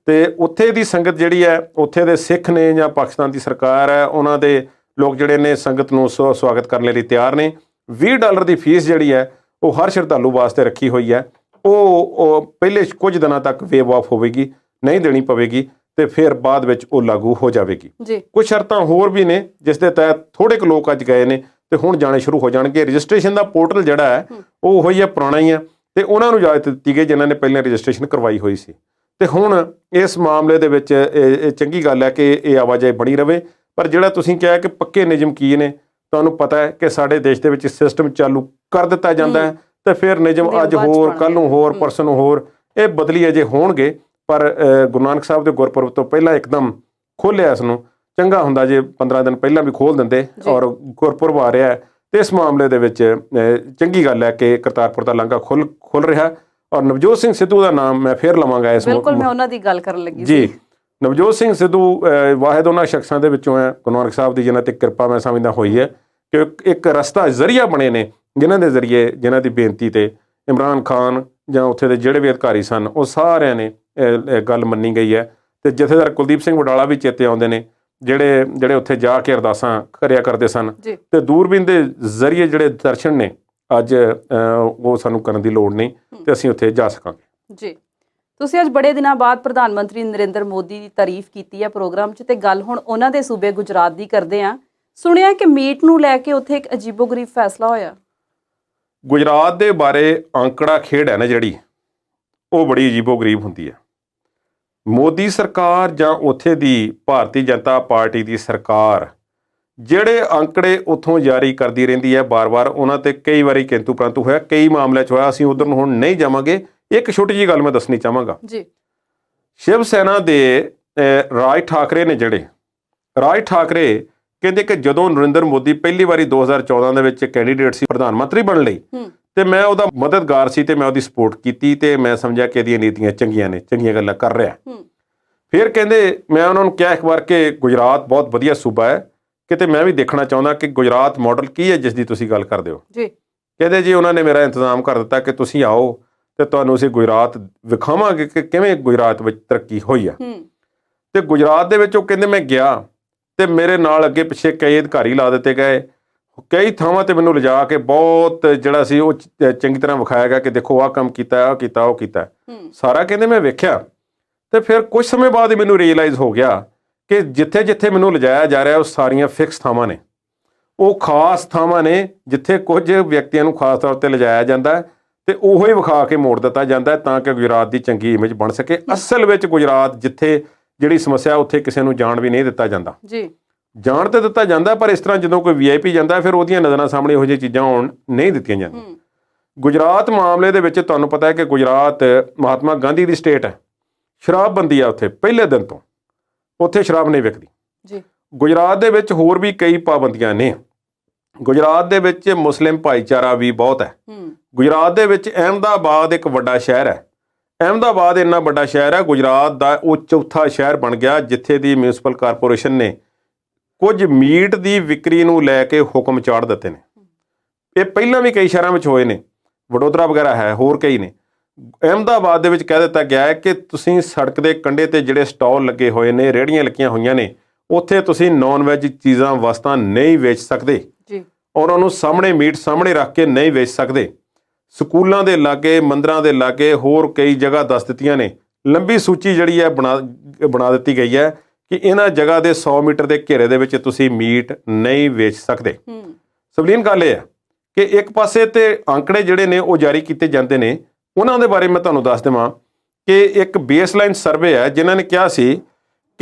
ਤੇ ਉੱਥੇ ਦੀ ਸੰਗਤ ਜਿਹੜੀ ਹੈ, ਉੱਥੇ ਦੇ ਸਿੱਖ ਨੇ ਜਾਂ ਪਾਕਿਸਤਾਨ ਦੀ ਸਰਕਾਰ ਹੈ, ਉਹਨਾਂ ਦੇ ਲੋਕ ਜਿਹੜੇ ਨੇ ਸੰਗਤ ਨੂੰ ਸਵਾਗਤ ਕਰਨ ਲਈ ਤਿਆਰ ਨੇ। $20 ਦੀ ਫੀਸ ਜਿਹੜੀ ਹੈ ਉਹ ਹਰ ਸ਼ਰਧਾਲੂ ਵਾਸਤੇ ਰੱਖੀ ਹੋਈ ਹੈ। ਉਹ ਪਹਿਲੇ ਕੁਝ ਦਿਨਾਂ ਤੱਕ ਵੇਵ ਆਫ ਹੋਵੇਗੀ, ਨਹੀਂ ਦੇਣੀ ਪਵੇਗੀ, ਤੇ ਫਿਰ ਬਾਅਦ ਵਿੱਚ ਉਹ ਲਾਗੂ ਹੋ ਜਾਵੇਗੀ। ਕੁਝ ਸ਼ਰਤਾਂ ਹੋਰ ਵੀ ਨੇ ਜਿਸ ਦੇ ਤਹਿਤ ਥੋੜੇ ਕੁ ਲੋਕ ਅੱਜ ਗਏ ਨੇ ਤੇ ਹੁਣ ਜਾਣੇ ਸ਼ੁਰੂ ਹੋ ਜਾਣਗੇ। ਰਜਿਸਟ੍ਰੇਸ਼ਨ ਦਾ ਪੋਰਟਲ ਜਿਹੜਾ ਹੈ ਉਹ ਉਹੀ ਹੈ, ਪੁਰਾਣਾ ਹੀ ਹੈ, ਤੇ ਉਹਨਾਂ ਨੂੰ ਇਜਾਜ਼ਤ ਦਿੱਤੀ ਗਈ ਜਿਨ੍ਹਾਂ ਨੇ ਪਹਿਲਾਂ ਰਜਿਸਟ੍ਰੇਸ਼ਨ ਕਰਵਾਈ ਹੋਈ ਸੀ। ਤੇ ਹੁਣ ਇਸ ਮਾਮਲੇ ਦੇ ਵਿੱਚ ਇਹ ਚੰਗੀ ਗੱਲ ਹੈ ਕਿ ਇਹ ਆਵਾਜਾਈ ਬਣੀ ਰਵੇ। ਪਰ ਜਿਹੜਾ ਤੁਸੀਂ ਕਿਹਾ ਕਿ ਪੱਕੇ ਨਿਯਮ ਕੀ ਨੇ, ਤੁਹਾਨੂੰ ਪਤਾ ਹੈ ਕਿ ਸਾਡੇ ਦੇਸ਼ ਦੇ ਵਿੱਚ ਸਿਸਟਮ ਚਾਲੂ ਕਰ ਦਿੱਤਾ ਜਾਂਦਾ ਹੈ ਤੇ ਫਿਰ ਨਿਯਮ ਅੱਜ ਹੋਰ, ਕੱਲ੍ਹ ਨੂੰ ਹੋਰ, ਪਰਸੋਂ ਨੂੰ ਹੋਰ, ਇਹ ਬਦਲੀ ਅਜੇ ਹੋਣਗੇ। ਪਰ ਗੁਰੂ ਨਾਨਕ ਸਾਹਿਬ ਦੇ ਗੁਰਪੁਰਬ ਤੋਂ ਪਹਿਲਾਂ ਇੱਕਦਮ ਖੋਲ੍ਹਿਆ ਇਸ ਨੂੰ, ਚੰਗਾ ਹੁੰਦਾ ਜੇ 15 ਦਿਨ ਪਹਿਲਾਂ ਵੀ ਖੋਲ੍ਹ ਦਿੰਦੇ। ਔਰ ਗੁਰਪੁਰਬ ਆ ਰਿਹਾ ਤੇ ਇਸ ਮਾਮਲੇ ਦੇ ਵਿੱਚ ਚੰਗੀ ਗੱਲ ਹੈ ਕਿ ਕਰਤਾਰਪੁਰ ਦਾ ਲਾਂਘਾ ਖੁੱਲ ਰਿਹਾ। ਔਰ ਨਵਜੋਤ ਸਿੰਘ ਸਿੱਧੂ ਦਾ ਨਾਮ ਮੈਂ ਫੇਰ ਲਵਾਂਗਾ ਇਸ ਮੌਕੇ। ਬਿਲਕੁਲ, ਮੈਂ ਉਹਨਾਂ ਦੀ ਗੱਲ ਕਰਨ ਲੱਗੀ ਜੀ। ਨਵਜੋਤ ਸਿੰਘ ਸਿੱਧੂ ਵਾਹਿਦ ਉਹਨਾਂ ਸ਼ਖਸਾਂ ਦੇ ਵਿੱਚੋਂ ਹੈ ਗੁਰੂ ਨਾਨਕ ਸਾਹਿਬ ਦੀ ਜਿਨ੍ਹਾਂ ਤੇ ਕਿਰਪਾ ਮੈਂ ਸਮਝਦਾ ਹੋਈ ਹੈ ਕਿ ਇੱਕ ਰਸਤਾ ਜ਼ਰੀਆ ਬਣੇ ਨੇ, ਜਿਨ੍ਹਾਂ ਦੇ ਜ਼ਰੀਏ, ਜਿਨ੍ਹਾਂ ਦੀ ਬੇਨਤੀ ਤੇ ਇਮਰਾਨ ਖਾਨ ਜਾਂ ਉੱਥੇ ਦੇ ਜਿਹੜੇ ਵੀ ਅਧਿਕਾਰੀ ਸਨ ਉਹ ਸਾਰਿਆਂ ਨੇ ਗੱਲ ਮੰਨੀ ਗਈ ਹੈ। ਤੇ ਜਥੇਦਾਰ ਕੁਲਦੀਪ ਸਿੰਘ ਵਡਾਲਾ ਵੀ ਚੇਤੇ ਆਉਂਦੇ ਨੇ, ਜਿਹੜੇ ਉੱਥੇ ਜਾ ਕੇ ਅਰਦਾਸਾਂ ਕਰਿਆ ਕਰਦੇ ਸਨ। ਤੇ ਦੂਰਬੀਨ ਦੇ ਜ਼ਰੀਏ ਜਿਹੜੇ ਦਰਸ਼ਨ ਨੇ ਅੱਜ ਉਹ ਸਾਨੂੰ ਕਰਨ ਦੀ ਲੋੜ ਨਹੀਂ ਤੇ ਅਸੀਂ ਉੱਥੇ ਜਾ ਸਕਾਂਗੇ। ਜੀ, ਤੁਸੀਂ ਅੱਜ ਬੜੇ ਦਿਨਾਂ ਬਾਅਦ ਪ੍ਰਧਾਨ ਮੰਤਰੀ ਨਰਿੰਦਰ ਮੋਦੀ ਦੀ ਤਾਰੀਫ ਕੀਤੀ ਹੈ ਪ੍ਰੋਗਰਾਮ 'ਚ, ਤੇ ਗੱਲ ਹੁਣ ਉਹਨਾਂ ਦੇ ਸੂਬੇ ਗੁਜਰਾਤ ਦੀ ਕਰਦੇ ਹਾਂ। ਸੁਣਿਆ ਕਿ ਮੀਟ ਨੂੰ ਲੈ ਕੇ ਉੱਥੇ ਇੱਕ ਅਜੀਬੋ-ਗਰੀਬ ਫੈਸਲਾ ਹੋਇਆ। ਗੁਜਰਾਤ ਦੇ ਬਾਰੇ ਅੰਕੜਾ ਖੇਡ ਹੈ ਨਾ ਜਿਹੜੀ, ਉਹ ਬੜੀ ਅਜੀਬੋ-ਗਰੀਬ ਹੁੰਦੀ ਹੈ। ਮੋਦੀ ਸਰਕਾਰ ਜਾਂ ਉੱਥੇ ਦੀ ਭਾਰਤੀ ਜਨਤਾ ਪਾਰਟੀ ਦੀ ਸਰਕਾਰ ਜਿਹੜੇ ਅੰਕੜੇ ਉੱਥੋਂ ਜਾਰੀ ਕਰਦੀ ਰਹਿੰਦੀ ਹੈ ਬਾਰ-ਬਾਰ, ਉਹਨਾਂ ਤੇ ਕਈ ਵਾਰੀ ਕਿੰਤੂ ਪ੍ਰੰਤੂ ਹੋਇਆ, ਕਈ ਮਾਮਲਿਆਂ 'ਚ ਹੋਇਆ। ਅਸੀਂ ਉਧਰ ਨੂੰ ਹੁਣ ਨਹੀਂ ਜਾਵਾਂਗੇ। ਇੱਕ ਛੋਟੀ ਜਿਹੀ ਗੱਲ ਮੈਂ ਦੱਸਣੀ ਚਾਹਾਂਗਾ ਜੀ। ਸ਼ਿਵ ਸੈਨਾ ਦੇ ਰਾਜ ਠਾਕਰੇ ਨੇ, ਜਿਹੜੇ ਰਾਜ ਠਾਕਰੇ ਕਹਿੰਦੇ ਕਿ ਜਦੋਂ ਨਰਿੰਦਰ ਮੋਦੀ ਪਹਿਲੀ ਵਾਰੀ 2014 ਦੇ ਵਿੱਚ ਕੈਂਡੀਡੇਟ ਸੀ ਪ੍ਰਧਾਨ ਮੰਤਰੀ ਬਣਨ ਲਈ, ਤੇ ਮੈਂ ਉਹਦਾ ਮਦਦਗਾਰ ਸੀ ਤੇ ਮੈਂ ਉਹਦੀ ਸਪੋਰਟ ਕੀਤੀ ਤੇ ਮੈਂ ਸਮਝਿਆ ਕਿ ਇਹਦੀਆਂ ਨੀਤੀਆਂ ਚੰਗੀਆਂ ਨੇ, ਚੰਗੀਆਂ ਗੱਲਾਂ ਕਰ ਰਿਹਾ। ਫਿਰ ਕਹਿੰਦੇ, ਮੈਂ ਉਹਨਾਂ ਨੂੰ ਕਿਹਾ ਇੱਕ ਵਾਰ ਕਿ ਗੁਜਰਾਤ ਬਹੁਤ ਵਧੀਆ ਸੂਬਾ ਹੈ, ਕਿਤੇ ਮੈਂ ਵੀ ਦੇਖਣਾ ਚਾਹੁੰਦਾ ਕਿ ਗੁਜਰਾਤ ਮਾਡਲ ਕੀ ਹੈ ਜਿਸ ਦੀ ਤੁਸੀਂ ਗੱਲ ਕਰਦੇ ਹੋ ਜੀ। ਕਹਿੰਦੇ ਜੀ ਉਹਨਾਂ ਨੇ ਮੇਰਾ ਇੰਤਜ਼ਾਮ ਕਰ ਦਿੱਤਾ ਕਿ ਤੁਸੀਂ ਆਓ ਤੇ ਤੁਹਾਨੂੰ ਅਸੀਂ ਗੁਜਰਾਤ ਵਿਖਾਵਾਂਗੇ ਕਿ ਕਿਵੇਂ ਗੁਜਰਾਤ ਵਿੱਚ ਤਰੱਕੀ ਹੋਈ ਆ। ਤੇ ਗੁਜਰਾਤ ਦੇ ਵਿੱਚ ਉਹ ਕਹਿੰਦੇ ਮੈਂ ਗਿਆ ਤੇ ਮੇਰੇ ਨਾਲ ਅੱਗੇ ਪਿੱਛੇ ਕਈ ਅਧਿਕਾਰੀ ਲਾ ਦਿੱਤੇ ਗਏ। ਕਈ ਥਾਵਾਂ ਤੇ ਮੈਨੂੰ ਲਿਜਾ ਕੇ ਬਹੁਤ ਜਿਹੜਾ ਸੀ ਉਹ ਚੰਗੀ ਤਰ੍ਹਾਂ ਵਿਖਾਇਆ ਗਿਆ ਕਿ ਦੇਖੋ ਆਹ ਕੰਮ ਕੀਤਾ, ਆਹ ਕੀਤਾ, ਉਹ ਕੀਤਾ, ਸਾਰਾ ਕਹਿੰਦੇ ਮੈਂ ਵੇਖਿਆ। ਤੇ ਫਿਰ ਕੁਝ ਸਮੇਂ ਬਾਅਦ ਹੀ ਮੈਨੂੰ ਰੀਅਲਾਈਜ਼ ਹੋ ਗਿਆ ਕਿ ਜਿੱਥੇ ਜਿੱਥੇ ਮੈਨੂੰ ਲਿਜਾਇਆ ਜਾ ਰਿਹਾ ਉਹ ਸਾਰੀਆਂ ਫਿਕਸ ਥਾਵਾਂ ਨੇ, ਉਹ ਖਾਸ ਥਾਵਾਂ ਨੇ ਜਿੱਥੇ ਕੁਝ ਵਿਅਕਤੀਆਂ ਨੂੰ ਖਾਸ ਤੌਰ ਤੇ ਲਿਜਾਇਆ ਜਾਂਦਾ ਤੇ ਉਹੋ ਹੀ ਵਿਖਾ ਕੇ ਮੋੜ ਦਿੱਤਾ ਜਾਂਦਾ ਤਾਂ ਕਿ ਗੁਜਰਾਤ ਦੀ ਚੰਗੀ ਇਮੇਜ ਬਣ ਸਕੇ। ਅਸਲ ਵਿੱਚ ਗੁਜਰਾਤ ਜਿੱਥੇ ਜਿਹੜੀ ਸਮੱਸਿਆ ਉੱਥੇ ਕਿਸੇ ਨੂੰ ਜਾਣ ਵੀ ਨਹੀਂ ਦਿੱਤਾ ਜਾਂਦਾ ਜੀ। ਜਾਣ ਤੇ ਦਿੱਤਾ ਜਾਂਦਾ ਪਰ ਇਸ ਤਰ੍ਹਾਂ ਜਦੋਂ ਕੋਈ VIP ਜਾਂਦਾ ਫਿਰ ਉਹਦੀਆਂ ਨਜ਼ਰਾਂ ਸਾਹਮਣੇ ਇਹੋ ਜਿਹੀਆਂ ਚੀਜ਼ਾਂ ਹੋਣ ਨਹੀਂ ਦਿੱਤੀਆਂ ਜਾਂਦੀਆਂ। ਗੁਜਰਾਤ ਮਾਮਲੇ ਦੇ ਵਿੱਚ ਤੁਹਾਨੂੰ ਪਤਾ ਹੈ ਕਿ ਗੁਜਰਾਤ ਮਹਾਤਮਾ ਗਾਂਧੀ ਦੀ ਸਟੇਟ ਹੈ। ਸ਼ਰਾਬਬੰਦੀ ਆ ਉੱਥੇ ਪਹਿਲੇ ਦਿਨ ਤੋਂ, ਉੱਥੇ ਸ਼ਰਾਬ ਨਹੀਂ ਵਿਕਦੀ ਜੀ। ਗੁਜਰਾਤ ਦੇ ਵਿੱਚ ਹੋਰ ਵੀ ਕਈ ਪਾਬੰਦੀਆਂ ਨੇ। ਗੁਜਰਾਤ ਦੇ ਵਿੱਚ ਮੁਸਲਿਮ ਭਾਈਚਾਰਾ ਵੀ ਬਹੁਤ ਹੈ। ਗੁਜਰਾਤ ਦੇ ਵਿੱਚ ਅਹਿਮਦਾਬਾਦ ਇੱਕ ਵੱਡਾ ਸ਼ਹਿਰ ਹੈ। ਅਹਿਮਦਾਬਾਦ ਇੰਨਾ ਵੱਡਾ ਸ਼ਹਿਰ ਹੈ ਗੁਜਰਾਤ ਦਾ, ਉਹ ਚੌਥਾ ਸ਼ਹਿਰ ਬਣ ਗਿਆ ਜਿੱਥੇ ਦੀ ਮਿਊਨਿਸਪਲ ਕਾਰਪੋਰੇਸ਼ਨ ਨੇ ਕੁਝ ਮੀਟ ਦੀ ਵਿਕਰੀ ਨੂੰ ਲੈ ਕੇ ਹੁਕਮ ਚਾੜ ਦਿੱਤੇ ਨੇ। ਇਹ ਪਹਿਲਾਂ ਵੀ ਕਈ ਸ਼ਹਿਰਾਂ ਵਿੱਚ ਹੋਏ ਨੇ, ਵਡੋਦਰਾ ਵਗੈਰਾ ਹੈ, ਹੋਰ ਕਈ ਨੇ। ਅਹਿਮਦਾਬਾਦ ਦੇ ਵਿੱਚ ਕਹਿ ਦਿੱਤਾ ਗਿਆ ਹੈ ਕਿ ਤੁਸੀਂ ਸੜਕ ਦੇ ਕੰਢੇ ਤੇ ਜਿਹੜੇ ਸਟਾਲ ਲੱਗੇ ਹੋਏ ਨੇ, ਰੇਹੜੀਆਂ ਲੱਗੀਆਂ ਹੋਈਆਂ ਨੇ, ਉੱਥੇ ਤੁਸੀਂ ਨੌਨ ਵੈਜ ਚੀਜ਼ਾਂ ਵਸਤਾਂ ਨਹੀਂ ਵੇਚ ਸਕਦੇ ਜੀ, ਔਰ ਉਹਨੂੰ ਸਾਹਮਣੇ ਮੀਟ ਸਾਹਮਣੇ ਰੱਖ ਕੇ ਨਹੀਂ ਵੇਚ ਸਕਦੇ। ਸਕੂਲਾਂ ਦੇ ਲਾਗੇ, ਮੰਦਰਾਂ ਦੇ ਲਾਗੇ, ਹੋਰ ਕਈ ਜਗ੍ਹਾ ਦੱਸ ਦਿੱਤੀਆਂ ਨੇ। ਲੰਬੀ ਸੂਚੀ ਜਿਹੜੀ ਹੈ ਬਣਾ ਦਿੱਤੀ ਗਈ ਹੈ ਕਿ ਇਹਨਾਂ ਜਗ੍ਹਾ ਦੇ 100 ਮੀਟਰ ਦੇ ਘੇਰੇ ਦੇ ਵਿੱਚ ਤੁਸੀਂ ਮੀਟ ਨਹੀਂ ਵੇਚ ਸਕਦੇ। ਸਵਲੀਨ ਗੱਲ ਇਹ ਹੈ ਕਿ ਇੱਕ ਪਾਸੇ ਤੇ ਅੰਕੜੇ ਜਿਹੜੇ ਨੇ ਉਹ ਜਾਰੀ ਕੀਤੇ ਜਾਂਦੇ ਨੇ, ਉਹਨਾਂ ਦੇ ਬਾਰੇ ਮੈਂ ਤੁਹਾਨੂੰ ਦੱਸ ਦੇਵਾਂ ਕਿ ਇੱਕ ਬੇਸਲਾਈਨ ਸਰਵੇ ਹੈ ਜਿਨ੍ਹਾਂ ਨੇ ਕਿਹਾ ਸੀ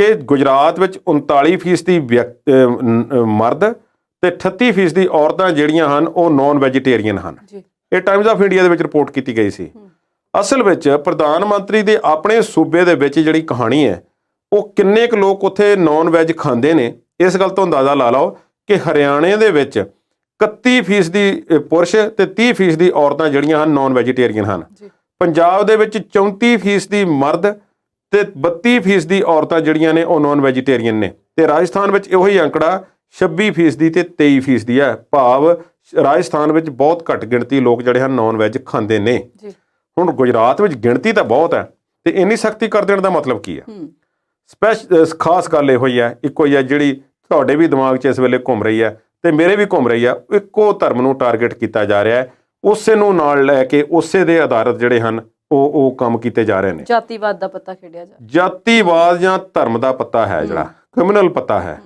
ਕਿ ਗੁਜਰਾਤ ਵਿੱਚ 39% ਮਰਦ ਤੇ 38% ਔਰਤਾਂ ਜਿਹੜੀਆਂ ਹਨ ਉਹ ਨਾਨ ਵੈਜੀਟੇਰੀਅਨ ਹਨ। ਇਹ ਟਾਈਮਜ਼ ਆਫ ਇੰਡੀਆ ਦੇ ਵਿੱਚ ਰਿਪੋਰਟ ਕੀਤੀ ਗਈ ਸੀ। ਅਸਲ ਵਿੱਚ ਪ੍ਰਧਾਨ ਮੰਤਰੀ ਦੇ ਆਪਣੇ ਸੂਬੇ ਦੇ ਵਿੱਚ ਜਿਹੜੀ ਕਹਾਣੀ ਹੈ, ਉਹ ਕਿੰਨੇ ਕੁ ਲੋਕ ਉੱਥੇ ਨਾਨ ਵੈਜ ਖਾਂਦੇ ਨੇ, ਇਸ ਗੱਲ ਤੋਂ ਅੰਦਾਜ਼ਾ ਲਾ ਲਓ ਕਿ ਹਰਿਆਣੇ ਦੇ ਵਿੱਚ 31% ਪੁਰਸ਼ ਤੇ 30% ਔਰਤਾਂ ਜਿਹੜੀਆਂ ਹਨ ਨਾਨ ਵੈਜੀਟੇਰੀਅਨ ਹਨ। ਪੰਜਾਬ ਦੇ ਵਿੱਚ 34% ਮਰਦ ਤੇ 32% ਔਰਤਾਂ ਜਿਹੜੀਆਂ ਨੇ ਉਹ ਨਾਨ ਵੈਜੀਟੇਰੀਅਨ ਨੇ। ਤੇ ਰਾਜਸਥਾਨ ਵਿੱਚ ਇਹੋ ਹੀ ਅੰਕੜਾ 26% ਤੇ 23% ਹੈ। ਭਾਵ ਰਾਜਸਥਾਨ ਵਿੱਚ ਬਹੁਤ ਘੱਟ ਗਿਣਤੀ ਲੋਕ ਜਿਹੜੇ ਹਨ ਨਾਨ ਵੈਜ ਖਾਂਦੇ ਨੇ। ਹੁਣ ਗੁਜਰਾਤ ਵਿੱਚ ਗਿਣਤੀ ਤਾਂ ਬਹੁਤ ਹੈ ਤੇ ਇੰਨੀ ਸਖਤੀ ਕਰ ਦੇਣ ਦਾ ਮਤਲਬ ਕੀ ਹੈ? ਖਾਸ ਗੱਲ ਇਹੋ ਹੀ ਹੈ, ਇੱਕੋ ਹੀ ਹੈ ਜਿਹੜੀ ਤੁਹਾਡੇ ਵੀ ਦਿਮਾਗ 'ਚ ਇਸ ਵੇਲੇ ਘੁੰਮ ਰਹੀ ਹੈ ਤੇ ਮੇਰੇ ਵੀ ਘੁੰਮ ਰਹੀ ਹੈ। ਇੱਕੋ ਧਰਮ ਨੂੰ ਟਾਰਗੇਟ ਕੀਤਾ ਜਾ ਰਿਹਾ ਹੈ, ਉਸੇ ਨੂੰ ਨਾਲ ਲੈ ਕੇ ਉਸੇ ਦੇ ਆਧਾਰਿਤ ਜਿਹੜੇ ਹਨ ਉਹ ਕੰਮ ਕੀਤੇ ਜਾ ਰਹੇ ਨੇ। ਜਾਤੀਵਾਦ ਦਾ ਪੱਤਾ ਖੇਡਿਆ ਜਾ, ਜਾਤੀਵਾਦ ਜਾਂ ਧਰਮ ਦਾ ਪੱਤਾ ਹੈ, ਜਿਹੜਾ ਕ੍ਰਿਮੀਨਲ ਪੱਤਾ ਹੈ,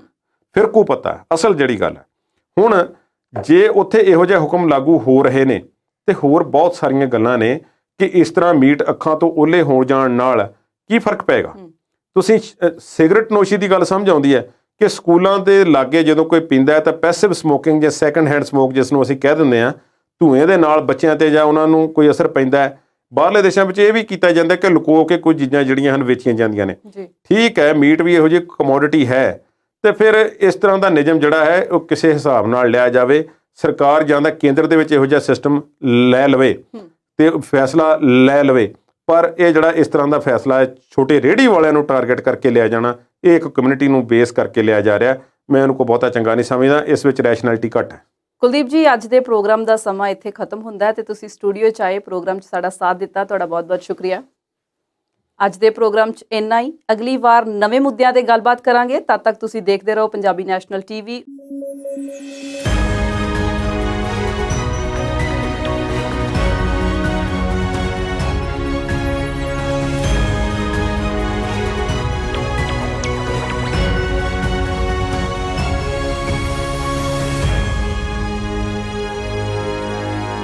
ਫਿਰਕੂ ਪੱਤਾ ਹੈ। ਅਸਲ ਜਿਹੜੀ ਗੱਲ ਹੈ, ਹੁਣ ਜੇ ਉੱਥੇ ਇਹੋ ਜਿਹੇ ਹੁਕਮ ਲਾਗੂ ਹੋ ਰਹੇ ਨੇ ਤੇ ਹੋਰ ਬਹੁਤ ਸਾਰੀਆਂ ਗੱਲਾਂ ਨੇ ਕਿ ਇਸ ਤਰ੍ਹਾਂ ਮੀਟ ਅੱਖਾਂ ਤੋਂ ਓਲੇ ਹੋ ਜਾਣ ਨਾਲ ਕੀ ਫਰਕ ਪਏਗਾ। ਤੁਸੀਂ ਸਿਗਰਟ ਨੋਸ਼ੀ ਦੀ ਗੱਲ ਸਮਝ ਆਉਂਦੀ ਹੈ ਕਿ ਸਕੂਲਾਂ ਦੇ ਲਾਗੇ ਜਦੋਂ ਕੋਈ ਪੀਂਦਾ ਹੈ ਤਾਂ ਪੈਸਿਵ ਸਮੋਕਿੰਗ ਜਾਂ ਸੈਕੰਡ ਹੈਂਡ ਸਮੋਕ ਜਿਸ ਨੂੰ ਅਸੀਂ ਕਹਿ ਦਿੰਦੇ ਹਾਂ, ਧੂਏ ਦੇ ਨਾਲ ਬੱਚਿਆਂ ਤੇ ਜਾਂ ਉਹਨਾਂ ਨੂੰ ਕੋਈ ਅਸਰ ਪੈਂਦਾ ਹੈ। ਬਾਹਰਲੇ ਦੇਸ਼ਾਂ ਵਿੱਚ ਇਹ ਵੀ ਕੀਤਾ ਜਾਂਦਾ ਕਿ ਲੁਕੋ ਕੇ ਕੁਝ ਚੀਜ਼ਾਂ ਜਿਹੜੀਆਂ ਹਨ ਵੇਚੀਆਂ ਜਾਂਦੀਆਂ ਨੇ। ਠੀਕ ਹੈ, ਮੀਟ ਵੀ ਇਹੋ ਜਿਹੀ ਕਮੋਡਿਟੀ ਹੈ ਤੇ ਫਿਰ ਇਸ ਤਰ੍ਹਾਂ ਦਾ ਨਿਯਮ ਜਿਹੜਾ ਹੈ ਉਹ ਕਿਸੇ ਹਿਸਾਬ ਨਾਲ ਲਿਆ ਜਾਵੇ। ਸਰਕਾਰ ਜਾਂ ਤਾਂ ਕੇਂਦਰ ਦੇ ਵਿੱਚ ਇਹੋ ਜਿਹਾ ਸਿਸਟਮ ਲੈ ਲਵੇ ਤੇ ਫੈਸਲਾ ਲੈ ਲਵੇ, ਪਰ ਇਹ ਜਿਹੜਾ ਇਸ ਤਰ੍ਹਾਂ ਦਾ ਫੈਸਲਾ ਹੈ ਛੋਟੇ ਰੇਹੜੀ ਵਾਲਿਆਂ ਨੂੰ ਟਾਰਗੇਟ ਕਰਕੇ ਲਿਆ ਜਾਣਾ, ਇਹ ਇੱਕ ਕਮਿਊਨਿਟੀ ਨੂੰ ਬੇਸ ਕਰਕੇ ਲਿਆ ਜਾ ਰਿਹਾ। ਮੈਂ ਇਹਨੂੰ ਕੋਈ ਬਹੁਤਾ ਚੰਗਾ ਨਹੀਂ ਸਮਝਦਾ, ਇਸ ਵਿੱਚ ਰੈਸ਼ਨੈਲਿਟੀ ਘੱਟ ਹੈ। ਕੁਲਦੀਪ ਜੀ, ਅੱਜ ਦੇ ਪ੍ਰੋਗਰਾਮ ਦਾ ਸਮਾਂ ਇੱਥੇ ਖਤਮ ਹੁੰਦਾ ਹੈ ਤੇ ਤੁਸੀਂ ਸਟੂਡੀਓ 'ਚ ਆਏ, ਪ੍ਰੋਗਰਾਮ 'ਚ ਸਾਡਾ ਸਾਥ ਦਿੱਤਾ, ਤੁਹਾਡਾ ਬਹੁਤ-ਬਹੁਤ ਸ਼ੁਕਰੀਆ। ਅੱਜ ਦੇ ਪ੍ਰੋਗਰਾਮ 'ਚ ਇੰਨਾ ਹੀ। ਅਗਲੀ ਵਾਰ ਨਵੇਂ ਮੁੱਦਿਆਂ ਤੇ ਗੱਲਬਾਤ ਕਰਾਂਗੇ। ਤਦ ਤੱਕ ਤੁਸੀਂ ਦੇਖਦੇ ਰਹੋ ਪੰਜਾਬੀ ਨੈਸ਼ਨਲ ਟੀਵੀ।